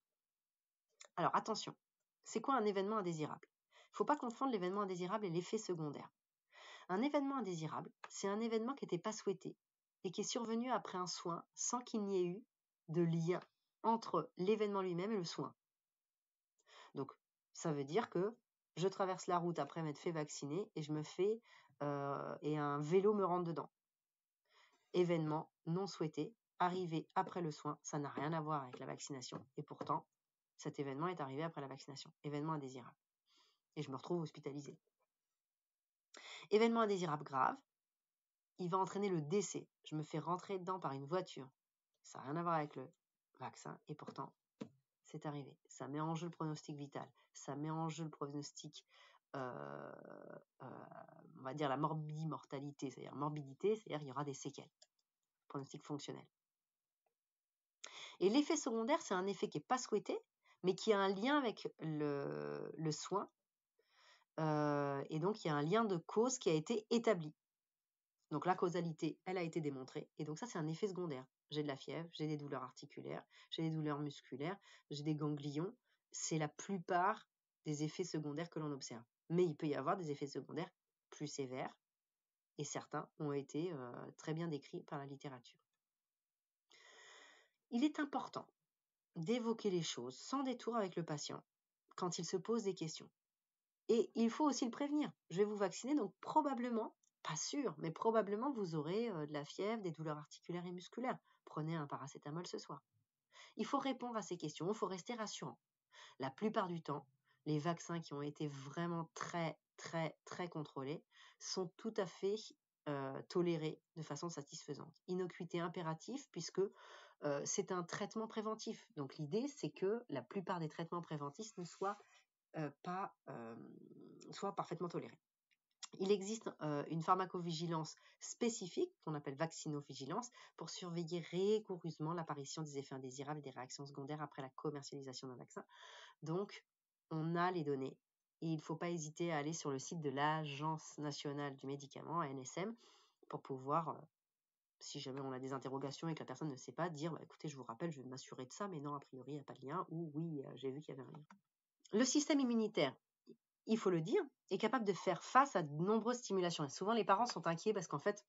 Alors attention, c'est quoi un événement indésirable ? Il ne faut pas confondre l'événement indésirable et l'effet secondaire. Un événement indésirable, c'est un événement qui n'était pas souhaité et qui est survenu après un soin sans qu'il n'y ait eu de lien entre l'événement lui-même et le soin. Donc, ça veut dire que je traverse la route après m'être fait vacciner et et un vélo me rentre dedans. Événement non souhaité, arrivé après le soin, ça n'a rien à voir avec la vaccination et pourtant, cet événement est arrivé après la vaccination. Événement indésirable. Et je me retrouve hospitalisée. Événement indésirable grave, il va entraîner le décès. Je me fais rentrer dedans par une voiture. Ça n'a rien à voir avec le vaccin et pourtant, c'est arrivé. Ça met en jeu le pronostic vital. Ça met en jeu le pronostic, on va dire la morbimortalité, c'est-à-dire morbidité, c'est-à-dire il y aura des séquelles. Pronostic fonctionnel. Et l'effet secondaire, c'est un effet qui n'est pas souhaité, mais qui a un lien avec le soin. Et donc, il y a un lien de cause qui a été établi. Donc, la causalité, elle a été démontrée. Et donc, ça, c'est un effet secondaire. J'ai de la fièvre, j'ai des douleurs articulaires, j'ai des douleurs musculaires, j'ai des ganglions. C'est la plupart des effets secondaires que l'on observe. Mais il peut y avoir des effets secondaires plus sévères. Et certains ont été très bien décrits par la littérature. Il est important d'évoquer les choses sans détour avec le patient quand il se pose des questions. Et il faut aussi le prévenir. Je vais vous vacciner, donc probablement, pas sûr, mais probablement vous aurez de la fièvre, des douleurs articulaires et musculaires. Prenez un paracétamol ce soir. Il faut répondre à ces questions, il faut rester rassurant. La plupart du temps, les vaccins qui ont été vraiment très, très, très contrôlés sont tout à fait toléré de façon satisfaisante. Innocuité impérative puisque c'est un traitement préventif. Donc l'idée, c'est que la plupart des traitements préventifs ne soient soient parfaitement tolérés. Il existe une pharmacovigilance spécifique qu'on appelle vaccinovigilance pour surveiller rigoureusement l'apparition des effets indésirables et des réactions secondaires après la commercialisation d'un vaccin. Donc, on a les données et il ne faut pas hésiter à aller sur le site de l'Agence nationale du médicament, ANSM, pour pouvoir, si jamais on a des interrogations et que la personne ne sait pas, dire écoutez, je vous rappelle, je vais m'assurer de ça, mais non, a priori, il n'y a pas de lien, ou oui, j'ai vu qu'il y avait un lien. Le système immunitaire, il faut le dire, est capable de faire face à de nombreuses stimulations. Et souvent, les parents sont inquiets parce qu'en fait,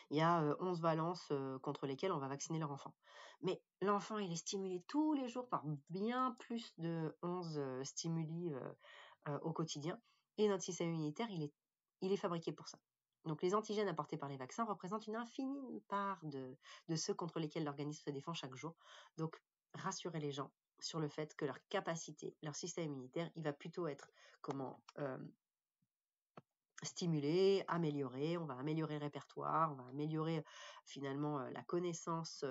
il y a 11 valences contre lesquelles on va vacciner leur enfant. Mais l'enfant, il est stimulé tous les jours par bien plus de 11 stimuli au quotidien. Et notre système immunitaire, il est fabriqué pour ça. Donc les antigènes apportés par les vaccins représentent une infime part de ceux contre lesquels l'organisme se défend chaque jour. Donc rassurez les gens sur le fait que leur capacité, leur système immunitaire, il va plutôt être stimulé, amélioré, on va améliorer le répertoire, on va améliorer finalement la connaissance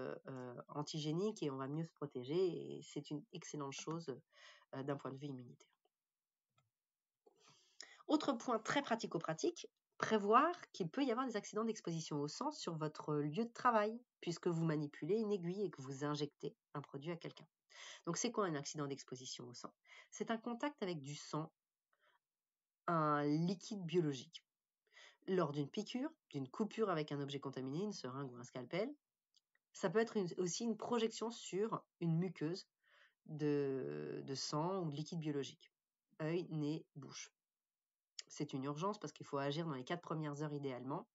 antigénique et on va mieux se protéger et c'est une excellente chose d'un point de vue immunitaire. Autre point très pratico-pratique, prévoir qu'il peut y avoir des accidents d'exposition au sang sur votre lieu de travail, puisque vous manipulez une aiguille et que vous injectez un produit à quelqu'un. Donc c'est quoi un accident d'exposition au sang? C'est un contact avec du sang, un liquide biologique. Lors d'une piqûre, d'une coupure avec un objet contaminé, une seringue ou un scalpel, ça peut être aussi une projection sur une muqueuse de sang ou de liquide biologique. Œil, nez, bouche. C'est une urgence parce qu'il faut agir dans les 4 premières heures idéalement.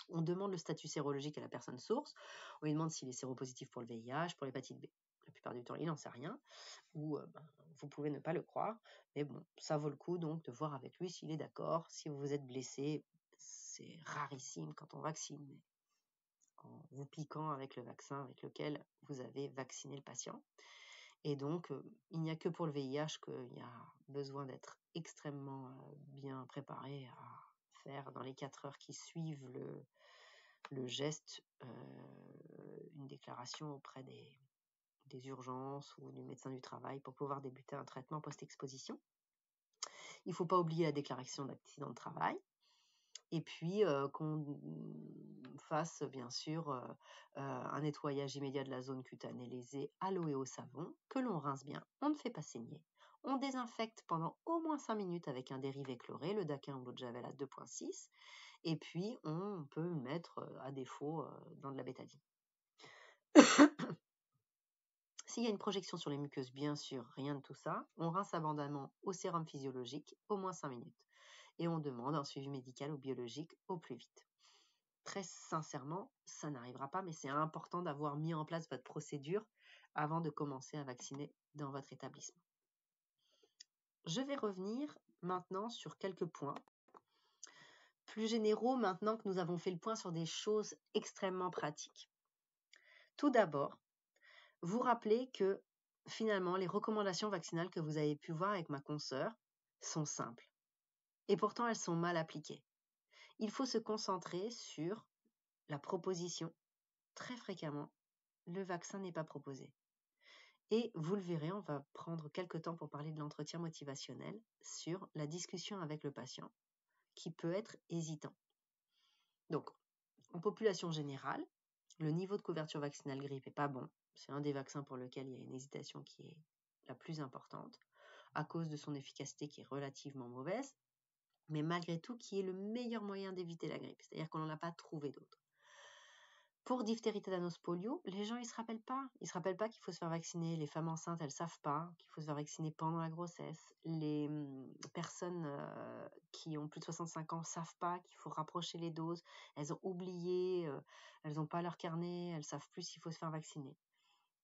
On demande le statut sérologique à la personne source. On lui demande s'il est séropositif pour le VIH, pour l'hépatite B. La plupart du temps, il n'en sait rien. Ou vous pouvez ne pas le croire. Mais bon, ça vaut le coup donc de voir avec lui s'il est d'accord. Si vous êtes blessé, c'est rarissime quand on vaccine. Mais en vous piquant avec le vaccin avec lequel vous avez vacciné le patient. Et donc, il n'y a que pour le VIH qu'il y a besoin d'être extrêmement bien préparé à faire dans les 4 heures qui suivent le geste une déclaration auprès des urgences ou du médecin du travail pour pouvoir débuter un traitement post-exposition. Il ne faut pas oublier la déclaration d'accident de travail. Et puis qu'on fasse bien sûr un nettoyage immédiat de la zone cutanée lésée à l'eau et au savon, que l'on rince bien, on ne fait pas saigner. On désinfecte pendant au moins 5 minutes avec un dérivé chloré, le Daquin ou l'eau de Javel à 2,6, et puis on peut le mettre à défaut dans de la bétadine. S'il y a une projection sur les muqueuses, bien sûr, rien de tout ça, on rince abondamment au sérum physiologique au moins 5 minutes. Et on demande un suivi médical ou biologique au plus vite. Très sincèrement, ça n'arrivera pas, mais c'est important d'avoir mis en place votre procédure avant de commencer à vacciner dans votre établissement. Je vais revenir maintenant sur quelques points plus généraux maintenant que nous avons fait le point sur des choses extrêmement pratiques. Tout d'abord, vous rappelez que finalement, les recommandations vaccinales que vous avez pu voir avec ma consoeur sont simples. Et pourtant, elles sont mal appliquées. Il faut se concentrer sur la proposition. Très fréquemment, le vaccin n'est pas proposé. Et vous le verrez, on va prendre quelques temps pour parler de l'entretien motivationnel sur la discussion avec le patient, qui peut être hésitant. Donc, en population générale, le niveau de couverture vaccinale grippe n'est pas bon. C'est un des vaccins pour lequel il y a une hésitation qui est la plus importante, à cause de son efficacité qui est relativement mauvaise, mais malgré tout qui est le meilleur moyen d'éviter la grippe, c'est-à-dire qu'on n'en a pas trouvé d'autre. Pour diphtérie, tétanos, polio, les gens, ils se rappellent pas. Ils se rappellent pas qu'il faut se faire vacciner. Les femmes enceintes, elles savent pas qu'il faut se faire vacciner pendant la grossesse. Les personnes qui ont plus de 65 ans savent pas qu'il faut rapprocher les doses. Elles ont oublié, elles n'ont pas leur carnet, elles savent plus s'il faut se faire vacciner.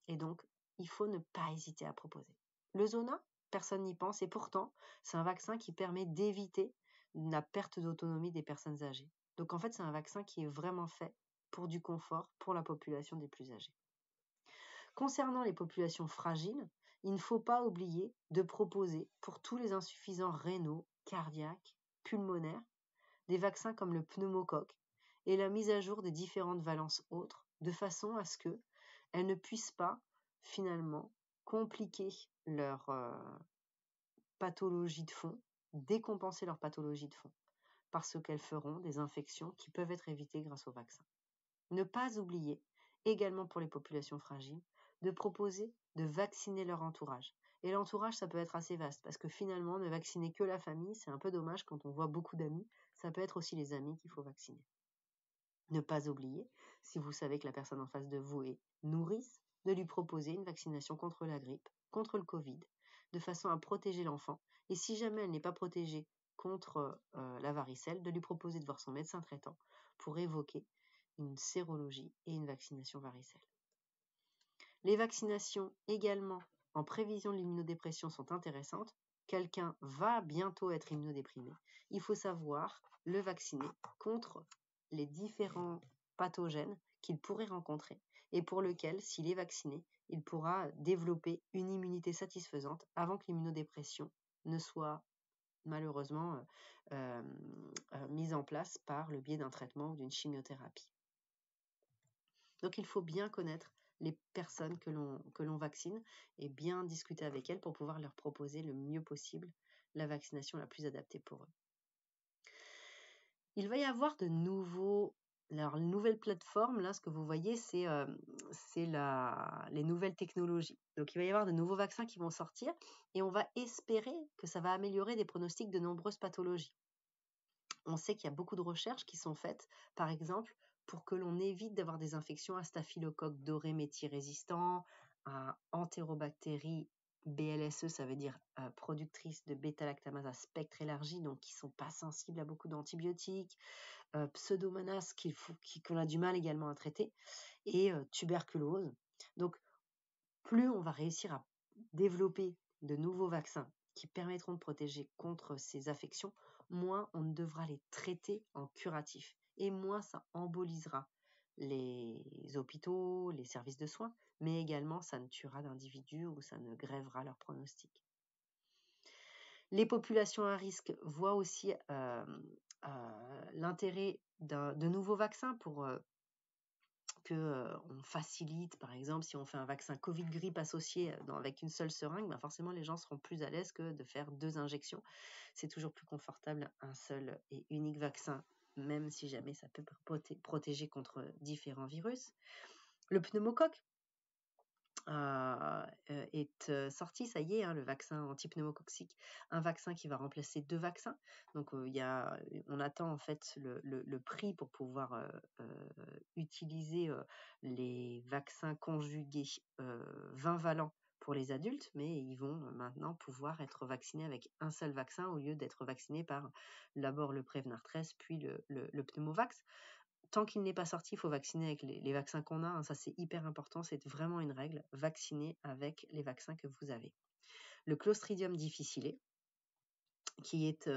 Et donc, il faut ne pas hésiter à proposer. Le Zona, personne n'y pense et pourtant, c'est un vaccin qui permet d'éviter la perte d'autonomie des personnes âgées. Donc en fait, c'est un vaccin qui est vraiment fait pour du confort pour la population des plus âgés. Concernant les populations fragiles, il ne faut pas oublier de proposer pour tous les insuffisants rénaux, cardiaques, pulmonaires, des vaccins comme le pneumocoque et la mise à jour des différentes valences autres, de façon à ce qu'elles ne puissent pas, finalement, compliquer leur pathologie de fond, décompenser leur pathologie de fond, parce qu'elles feront des infections qui peuvent être évitées grâce au vaccin. Ne pas oublier, également pour les populations fragiles, de proposer de vacciner leur entourage. Et l'entourage, ça peut être assez vaste, parce que finalement, ne vacciner que la famille, c'est un peu dommage quand on voit beaucoup d'amis. Ça peut être aussi les amis qu'il faut vacciner. Ne pas oublier, si vous savez que la personne en face de vous est nourrice, de lui proposer une vaccination contre la grippe, contre le Covid, de façon à protéger l'enfant. Et si jamais elle n'est pas protégée contre la varicelle, de lui proposer de voir son médecin traitant pour évoquer une sérologie et une vaccination varicelle. Les vaccinations également en prévision de l'immunodépression sont intéressantes. Quelqu'un va bientôt être immunodéprimé. Il faut savoir le vacciner contre les différents pathogènes qu'il pourrait rencontrer et pour lequel, s'il est vacciné, il pourra développer une immunité satisfaisante avant que l'immunodépression ne soit malheureusement mise en place par le biais d'un traitement ou d'une chimiothérapie. Donc il faut bien connaître les personnes que l'on vaccine et bien discuter avec elles pour pouvoir leur proposer le mieux possible la vaccination la plus adaptée pour eux. Il va y avoir de nouveaux... Alors, les nouvelles plateformes, là, ce que vous voyez, c'est les nouvelles technologies. Donc, il va y avoir de nouveaux vaccins qui vont sortir et on va espérer que ça va améliorer des pronostics de nombreuses pathologies. On sait qu'il y a beaucoup de recherches qui sont faites, par exemple, pour que l'on évite d'avoir des infections à staphylocoque doré méthylrésistant, à entérobactéries BLSE, ça veut dire productrices de bêta-lactamase à spectre élargi, donc qui ne sont pas sensibles à beaucoup d'antibiotiques, pseudomonas qu'on a du mal également à traiter, et tuberculose. Donc, plus on va réussir à développer de nouveaux vaccins qui permettront de protéger contre ces affections, moins on devra les traiter en curatif et moins ça embolisera les hôpitaux, les services de soins, mais également ça ne tuera d'individus ou ça ne grèvera leur pronostic. Les populations à risque voient aussi l'intérêt de nouveaux vaccins pour qu'on facilite, par exemple, si on fait un vaccin Covid-grippe associé avec une seule seringue, ben forcément les gens seront plus à l'aise que de faire 2 injections. C'est toujours plus confortable un seul et unique vaccin, même si jamais ça peut protéger contre différents virus. Le pneumocoque est sorti, ça y est, le vaccin antipneumococcique, un vaccin qui va remplacer 2 vaccins. Donc on attend en fait le prix pour pouvoir utiliser les vaccins conjugués 20 valents pour les adultes, mais ils vont maintenant pouvoir être vaccinés avec un seul vaccin au lieu d'être vaccinés par d'abord le Prevnar 13 puis le Pneumovax. Tant qu'il n'est pas sorti, il faut vacciner avec les vaccins qu'on a. Ça, c'est hyper important. C'est vraiment une règle. Vacciner avec les vaccins que vous avez. Le Clostridium difficile, qui est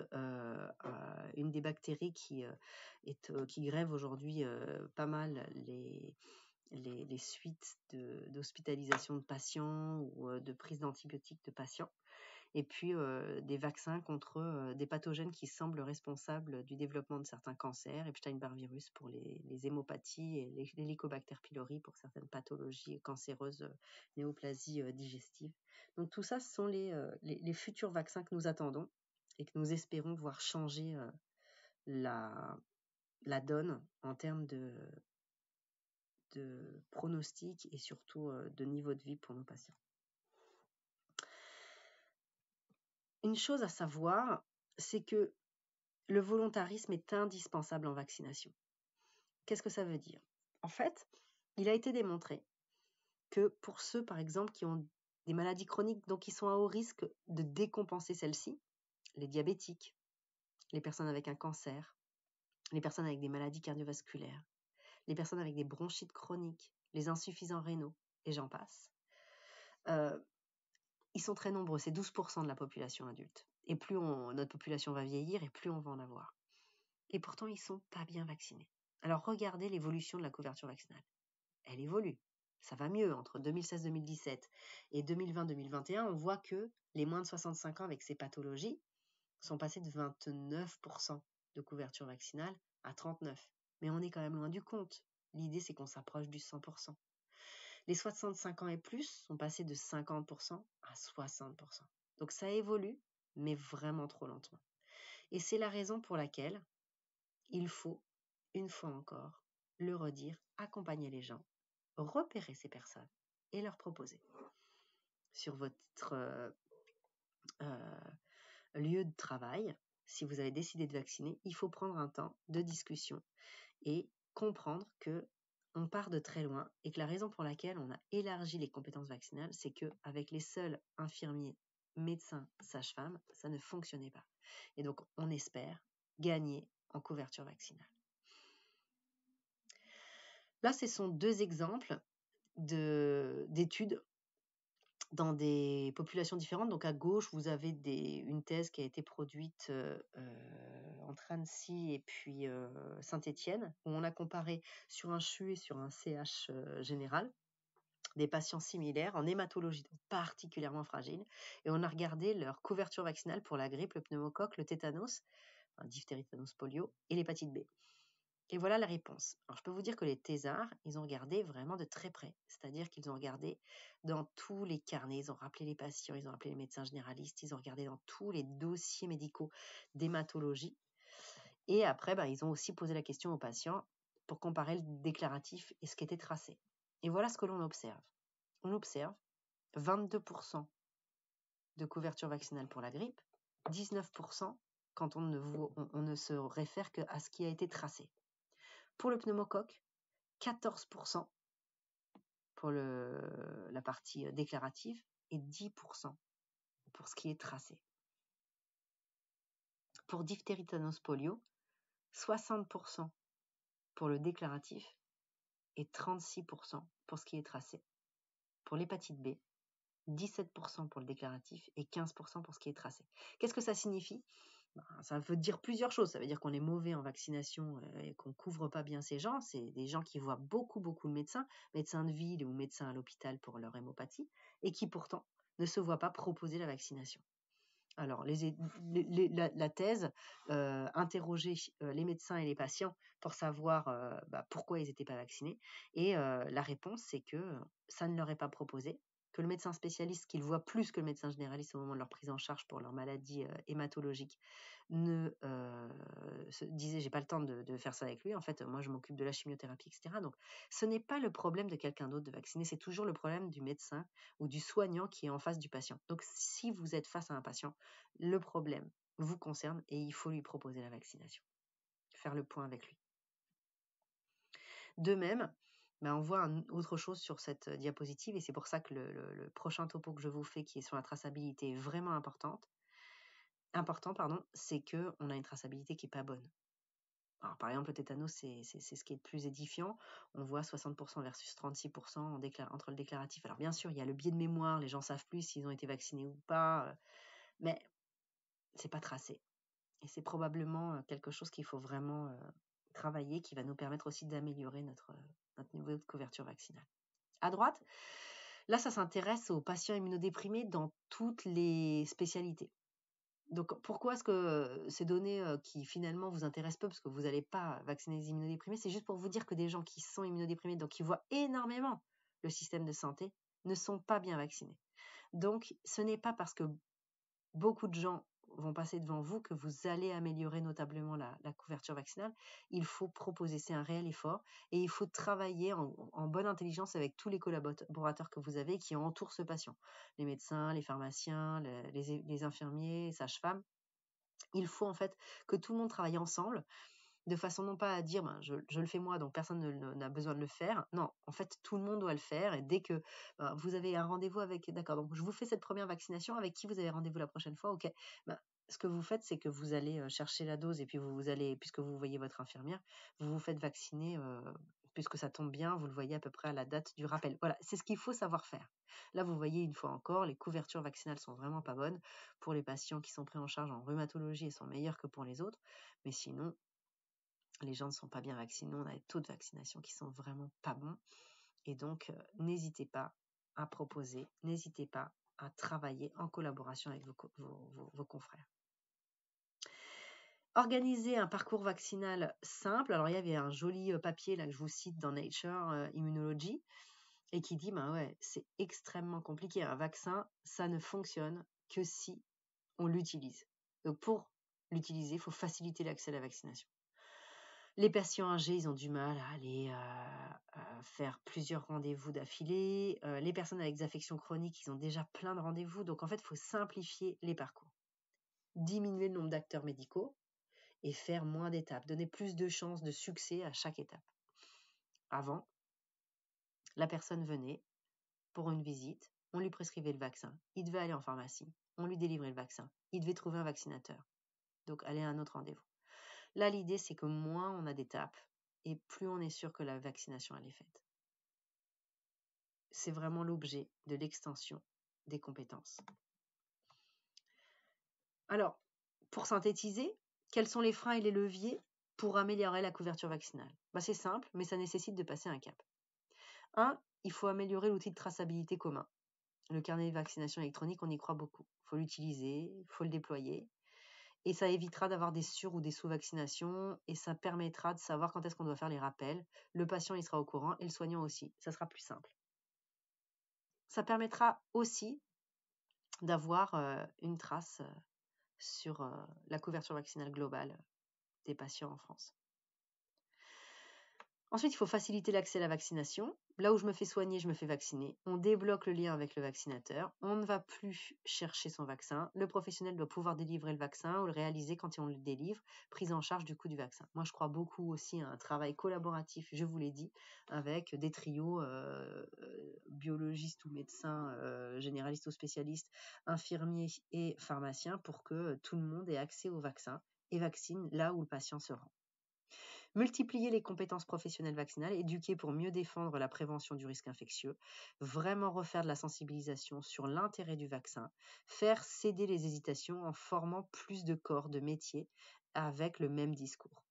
une des bactéries qui grève aujourd'hui pas mal les suites d'hospitalisation de patients ou de prise d'antibiotiques de patients. Et puis des vaccins contre des pathogènes qui semblent responsables du développement de certains cancers, Epstein-Barr virus pour les hémopathies et l'Helicobacter pylori pour certaines pathologies cancéreuses, néoplasies digestives. Donc tout ça, ce sont les futurs vaccins que nous attendons et que nous espérons voir changer la donne en termes de pronostic et surtout de niveau de vie pour nos patients. Une chose à savoir, c'est que le volontarisme est indispensable en vaccination. Qu'est-ce que ça veut dire ? En fait, il a été démontré que pour ceux, par exemple, qui ont des maladies chroniques, donc qui sont à haut risque de décompenser celles-ci, les diabétiques, les personnes avec un cancer, les personnes avec des maladies cardiovasculaires, les personnes avec des bronchites chroniques, les insuffisants rénaux, et j'en passe, ils sont très nombreux, c'est 12% de la population adulte. Et plus notre population va vieillir, et plus on va en avoir. Et pourtant, ils ne sont pas bien vaccinés. Alors, regardez l'évolution de la couverture vaccinale. Elle évolue. Ça va mieux entre 2016-2017 et 2020-2021. On voit que les moins de 65 ans avec ces pathologies sont passés de 29% de couverture vaccinale à 39%. mais on est quand même loin du compte. L'idée, c'est qu'on s'approche du 100%. Les 65 ans et plus sont passés de 50% à 60%. Donc ça évolue, mais vraiment trop lentement. Et c'est la raison pour laquelle il faut, une fois encore, le redire, accompagner les gens, repérer ces personnes et leur proposer. Sur votre lieu de travail, si vous avez décidé de vacciner, il faut prendre un temps de discussion et comprendre que on part de très loin et que la raison pour laquelle on a élargi les compétences vaccinales, c'est qu'avec les seuls infirmiers, médecins, sages-femmes, ça ne fonctionnait pas. Et donc, on espère gagner en couverture vaccinale. Là, ce sont 2 exemples d'études dans des populations différentes. Donc, à gauche, vous avez une thèse qui a été produite entre Annecy et puis Saint-Étienne, où on a comparé sur un CHU et sur un CH général des patients similaires en hématologie, donc particulièrement fragiles, et on a regardé leur couverture vaccinale pour la grippe, le pneumocoque, le tétanos, diphtérie, tétanos, polio, et l'hépatite B. Et voilà la réponse. Alors, je peux vous dire que les thésards, ils ont regardé vraiment de très près. C'est-à-dire qu'ils ont regardé dans tous les carnets, ils ont rappelé les patients, ils ont appelé les médecins généralistes, ils ont regardé dans tous les dossiers médicaux d'hématologie. Et après, ils ont aussi posé la question aux patients pour comparer le déclaratif et ce qui était tracé. Et voilà ce que l'on observe. On observe 22% de couverture vaccinale pour la grippe, 19% quand on ne se réfère qu'à ce qui a été tracé. Pour le pneumocoque, 14% pour la partie déclarative et 10% pour ce qui est tracé. Pour diphtérie, tétanos, polio, 60% pour le déclaratif et 36% pour ce qui est tracé. Pour l'hépatite B, 17% pour le déclaratif et 15% pour ce qui est tracé. Qu'est-ce que ça signifie ? Ça veut dire plusieurs choses. Ça veut dire qu'on est mauvais en vaccination et qu'on ne couvre pas bien ces gens. C'est des gens qui voient beaucoup de médecins de ville ou médecins à l'hôpital pour leur hémopathie, et qui pourtant ne se voient pas proposer la vaccination. Alors, la thèse interrogeait les médecins et les patients pour savoir pourquoi ils n'étaient pas vaccinés. Et la réponse, c'est que ça ne leur est pas proposé, que le médecin spécialiste, qu'il voit plus que le médecin généraliste au moment de leur prise en charge pour leur maladie hématologique, se disait j'ai pas le temps de faire ça avec lui. En fait, moi, je m'occupe de la chimiothérapie, etc. Donc, ce n'est pas le problème de quelqu'un d'autre de vacciner, c'est toujours le problème du médecin ou du soignant qui est en face du patient. Donc, si vous êtes face à un patient, le problème vous concerne et il faut lui proposer la vaccination. Faire le point avec lui. De même, on voit autre chose sur cette diapositive et c'est pour ça que le prochain topo que je vous fais, qui est sur la traçabilité, est vraiment important, c'est qu'on a une traçabilité qui n'est pas bonne. Alors, par exemple, le tétanos, c'est ce qui est le plus édifiant. On voit 60% versus 36% entre le déclaratif. Alors, bien sûr, il y a le biais de mémoire, les gens savent plus s'ils ont été vaccinés ou pas, mais c'est pas tracé. Et c'est probablement quelque chose qu'il faut vraiment travailler, qui va nous permettre aussi d'améliorer notre niveau de couverture vaccinale. À droite, là, ça s'intéresse aux patients immunodéprimés dans toutes les spécialités. Donc, pourquoi est-ce que ces données qui finalement vous intéressent peu, parce que vous n'allez pas vacciner les immunodéprimés, c'est juste pour vous dire que des gens qui sont immunodéprimés, donc qui voient énormément le système de santé, ne sont pas bien vaccinés. Donc, ce n'est pas parce que beaucoup de gens vont passer devant vous que vous allez améliorer notablement la couverture vaccinale. Il faut proposer, c'est un réel effort, et il faut travailler en bonne intelligence avec tous les collaborateurs que vous avez qui entourent ce patient. Les médecins, les pharmaciens, les infirmiers, les sages-femmes. Il faut en fait que tout le monde travaille ensemble, de façon non pas à dire je le fais moi, donc personne n'a besoin de le faire. Non, en fait, tout le monde doit le faire. Et dès que vous avez un rendez-vous avec, d'accord, donc je vous fais cette première vaccination, avec qui vous avez rendez-vous la prochaine fois, ok. Ce que vous faites, c'est que vous allez chercher la dose et puis vous allez, puisque vous voyez votre infirmière, vous vous faites vacciner, puisque ça tombe bien, vous le voyez à peu près à la date du rappel. Voilà, c'est ce qu'il faut savoir faire. Là, vous voyez une fois encore, les couvertures vaccinales sont vraiment pas bonnes. Pour les patients qui sont pris en charge en rhumatologie, elles sont meilleures que pour les autres. Mais sinon, les gens ne sont pas bien vaccinés, on a des taux de vaccination qui sont vraiment pas bons. Et donc, n'hésitez pas à proposer, n'hésitez pas à travailler en collaboration avec vos confrères. Organiser un parcours vaccinal simple. Alors, il y avait un joli papier là que je vous cite dans Nature Immunology et qui dit, ben ouais, c'est extrêmement compliqué. Un vaccin, ça ne fonctionne que si on l'utilise. Donc, pour l'utiliser, il faut faciliter l'accès à la vaccination. Les patients âgés, ils ont du mal à aller faire plusieurs rendez-vous d'affilée. Les personnes avec des affections chroniques, ils ont déjà plein de rendez-vous. Donc, en fait, il faut simplifier les parcours. Diminuer le nombre d'acteurs médicaux et faire moins d'étapes. Donner plus de chances de succès à chaque étape. Avant, la personne venait pour une visite. On lui prescrivait le vaccin. Il devait aller en pharmacie. On lui délivrait le vaccin. Il devait trouver un vaccinateur. Donc, aller à un autre rendez-vous. Là, l'idée, c'est que moins on a d'étapes et plus on est sûr que la vaccination, elle est faite. C'est vraiment l'objet de l'extension des compétences. Alors, pour synthétiser, quels sont les freins et les leviers pour améliorer la couverture vaccinale? C'est simple, mais ça nécessite de passer un cap. 1, il faut améliorer l'outil de traçabilité commun. Le carnet de vaccination électronique, on y croit beaucoup. Il faut l'utiliser, il faut le déployer. Et ça évitera d'avoir des sur- ou des sous-vaccinations et ça permettra de savoir quand est-ce qu'on doit faire les rappels. Le patient, il sera au courant et le soignant aussi. Ça sera plus simple. Ça permettra aussi d'avoir une trace sur la couverture vaccinale globale des patients en France. Ensuite, il faut faciliter l'accès à la vaccination. Là où je me fais soigner, je me fais vacciner. On débloque le lien avec le vaccinateur. On ne va plus chercher son vaccin. Le professionnel doit pouvoir délivrer le vaccin ou le réaliser quand on le délivre. Prise en charge du coût du vaccin. Moi, je crois beaucoup aussi à un travail collaboratif, je vous l'ai dit, avec des trios biologistes ou médecins, généralistes ou spécialistes, infirmiers et pharmaciens pour que tout le monde ait accès au vaccin et vaccine là où le patient se rend. Multiplier les compétences professionnelles vaccinales, éduquer pour mieux défendre la prévention du risque infectieux, vraiment refaire de la sensibilisation sur l'intérêt du vaccin, faire céder les hésitations en formant plus de corps de métier avec le même discours.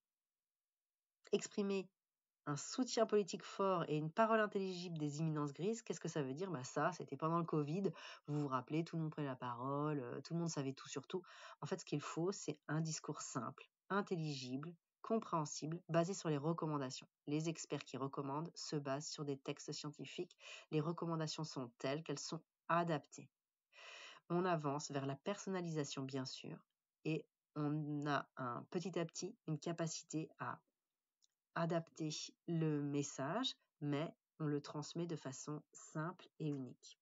Exprimer un soutien politique fort et une parole intelligible des imminences grises, qu'est-ce que ça veut dire? Ça, c'était pendant le Covid, vous vous rappelez, tout le monde prenait la parole, tout le monde savait tout sur tout. En fait, ce qu'il faut, c'est un discours simple, intelligible, compréhensible, basé sur les recommandations. Les experts qui recommandent se basent sur des textes scientifiques. Les recommandations sont telles qu'elles sont adaptées. On avance vers la personnalisation, bien sûr, et on a petit à petit une capacité à adapter le message, mais on le transmet de façon simple et unique.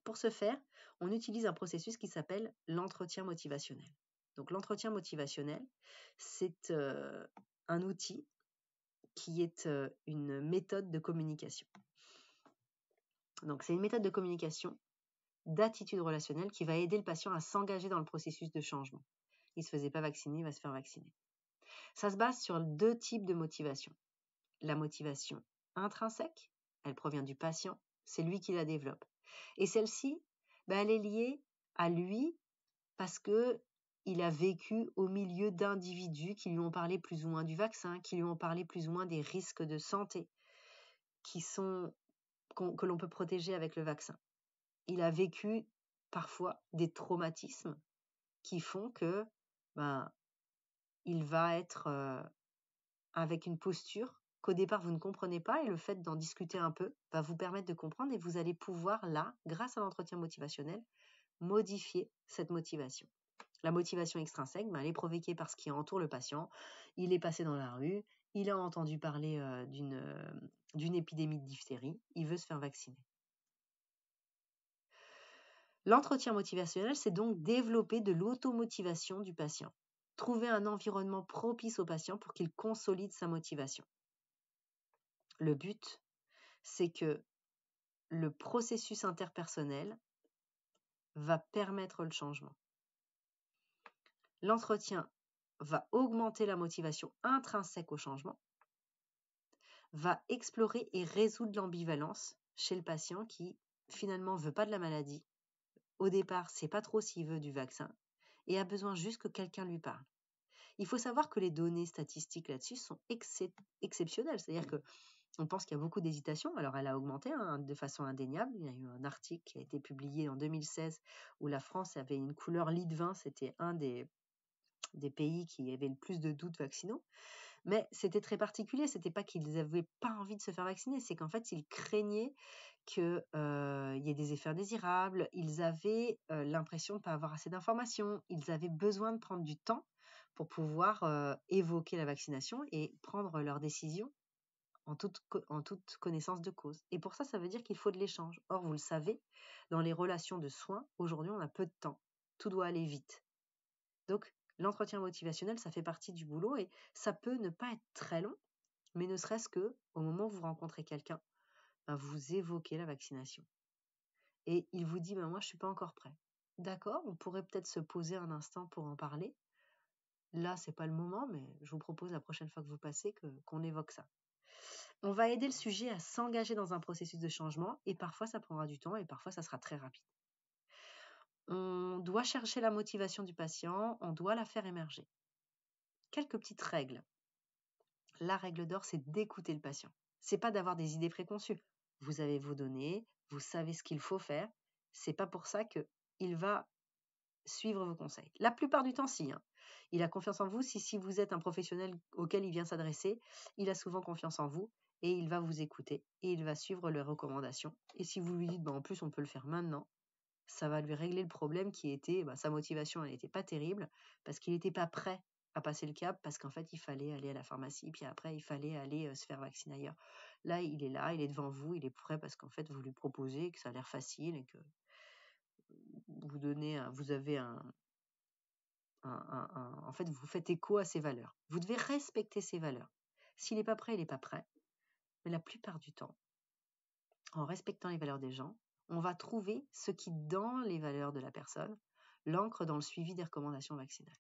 Pour ce faire, on utilise un processus qui s'appelle l'entretien motivationnel. Donc l'entretien motivationnel, c'est un outil qui est une méthode de communication. Donc c'est une méthode de communication d'attitude relationnelle qui va aider le patient à s'engager dans le processus de changement. Il ne se faisait pas vacciner, il va se faire vacciner. Ça se base sur 2 types de motivation. La motivation intrinsèque, elle provient du patient, c'est lui qui la développe. Et celle-ci, elle est liée à lui parce que il a vécu au milieu d'individus qui lui ont parlé plus ou moins du vaccin, qui lui ont parlé plus ou moins des risques de santé que l'on peut protéger avec le vaccin. Il a vécu parfois des traumatismes qui font que il va être avec une posture qu'au départ vous ne comprenez pas et le fait d'en discuter un peu va vous permettre de comprendre et vous allez pouvoir là, grâce à l'entretien motivationnel, modifier cette motivation. La motivation extrinsèque, elle est provoquée par ce qui entoure le patient. Il est passé dans la rue, il a entendu parler d'une épidémie de diphtérie, il veut se faire vacciner. L'entretien motivationnel, c'est donc développer de l'automotivation du patient. Trouver un environnement propice au patient pour qu'il consolide sa motivation. Le but, c'est que le processus interpersonnel va permettre le changement. L'entretien va augmenter la motivation intrinsèque au changement, va explorer et résoudre l'ambivalence chez le patient qui finalement ne veut pas de la maladie. Au départ, ne sait pas trop s'il veut du vaccin et a besoin juste que quelqu'un lui parle. Il faut savoir que les données statistiques là-dessus sont exceptionnelles, c'est-à-dire que on pense qu'il y a beaucoup d'hésitation. Alors, elle a augmenté de façon indéniable. Il y a eu un article qui a été publié en 2016 où la France avait une couleur lit de vin. C'était un des des pays qui avaient le plus de doutes vaccinaux. Mais c'était très particulier, c'était pas qu'ils n'avaient pas envie de se faire vacciner, c'est qu'en fait, ils craignaient qu'il y ait des effets indésirables, ils avaient l'impression de ne pas avoir assez d'informations, ils avaient besoin de prendre du temps pour pouvoir évoquer la vaccination et prendre leurs décisions en toute connaissance de cause. Et pour ça, ça veut dire qu'il faut de l'échange. Or, vous le savez, dans les relations de soins, aujourd'hui, on a peu de temps. Tout doit aller vite. Donc, l'entretien motivationnel, ça fait partie du boulot et ça peut ne pas être très long, mais ne serait-ce que au moment où vous rencontrez quelqu'un, vous évoquez la vaccination. Et il vous dit, moi, je suis pas encore prêt. D'accord, on pourrait peut-être se poser un instant pour en parler. Là, c'est pas le moment, mais je vous propose la prochaine fois que vous passez qu'on évoque ça. On va aider le sujet à s'engager dans un processus de changement et parfois ça prendra du temps et parfois ça sera très rapide. On doit chercher la motivation du patient, on doit la faire émerger. Quelques petites règles. La règle d'or, c'est d'écouter le patient. C'est pas d'avoir des idées préconçues. Vous avez vos données, vous savez ce qu'il faut faire. C'est pas pour ça qu'il va suivre vos conseils. La plupart du temps, si. Il a confiance en vous. Si vous êtes un professionnel auquel il vient s'adresser, il a souvent confiance en vous et il va vous écouter et il va suivre les recommandations. Et si vous lui dites, en plus, on peut le faire maintenant, ça va lui régler le problème qui était, sa motivation, elle n'était pas terrible parce qu'il n'était pas prêt à passer le cap parce qu'en fait, il fallait aller à la pharmacie, puis après, il fallait aller se faire vacciner ailleurs. Là, il est devant vous, il est prêt parce qu'en fait, vous lui proposez que ça a l'air facile et que vous avez en fait, vous faites écho à ses valeurs. Vous devez respecter ses valeurs. S'il n'est pas prêt, il n'est pas prêt. Mais la plupart du temps, en respectant les valeurs des gens, on va trouver ce qui, dans les valeurs de la personne, l'ancre dans le suivi des recommandations vaccinales.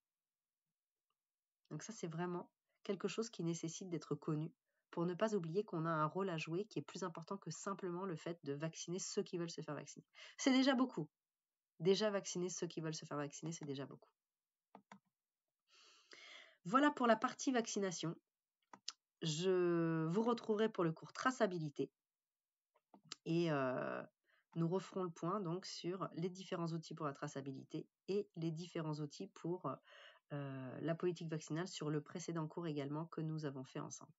Donc ça, c'est vraiment quelque chose qui nécessite d'être connu pour ne pas oublier qu'on a un rôle à jouer qui est plus important que simplement le fait de vacciner ceux qui veulent se faire vacciner. C'est déjà beaucoup. Déjà vacciner ceux qui veulent se faire vacciner, c'est déjà beaucoup. Voilà pour la partie vaccination. Je vous retrouverai pour le cours traçabilité et nous referons le point donc sur les différents outils pour la traçabilité et les différents outils pour la politique vaccinale sur le précédent cours également que nous avons fait ensemble.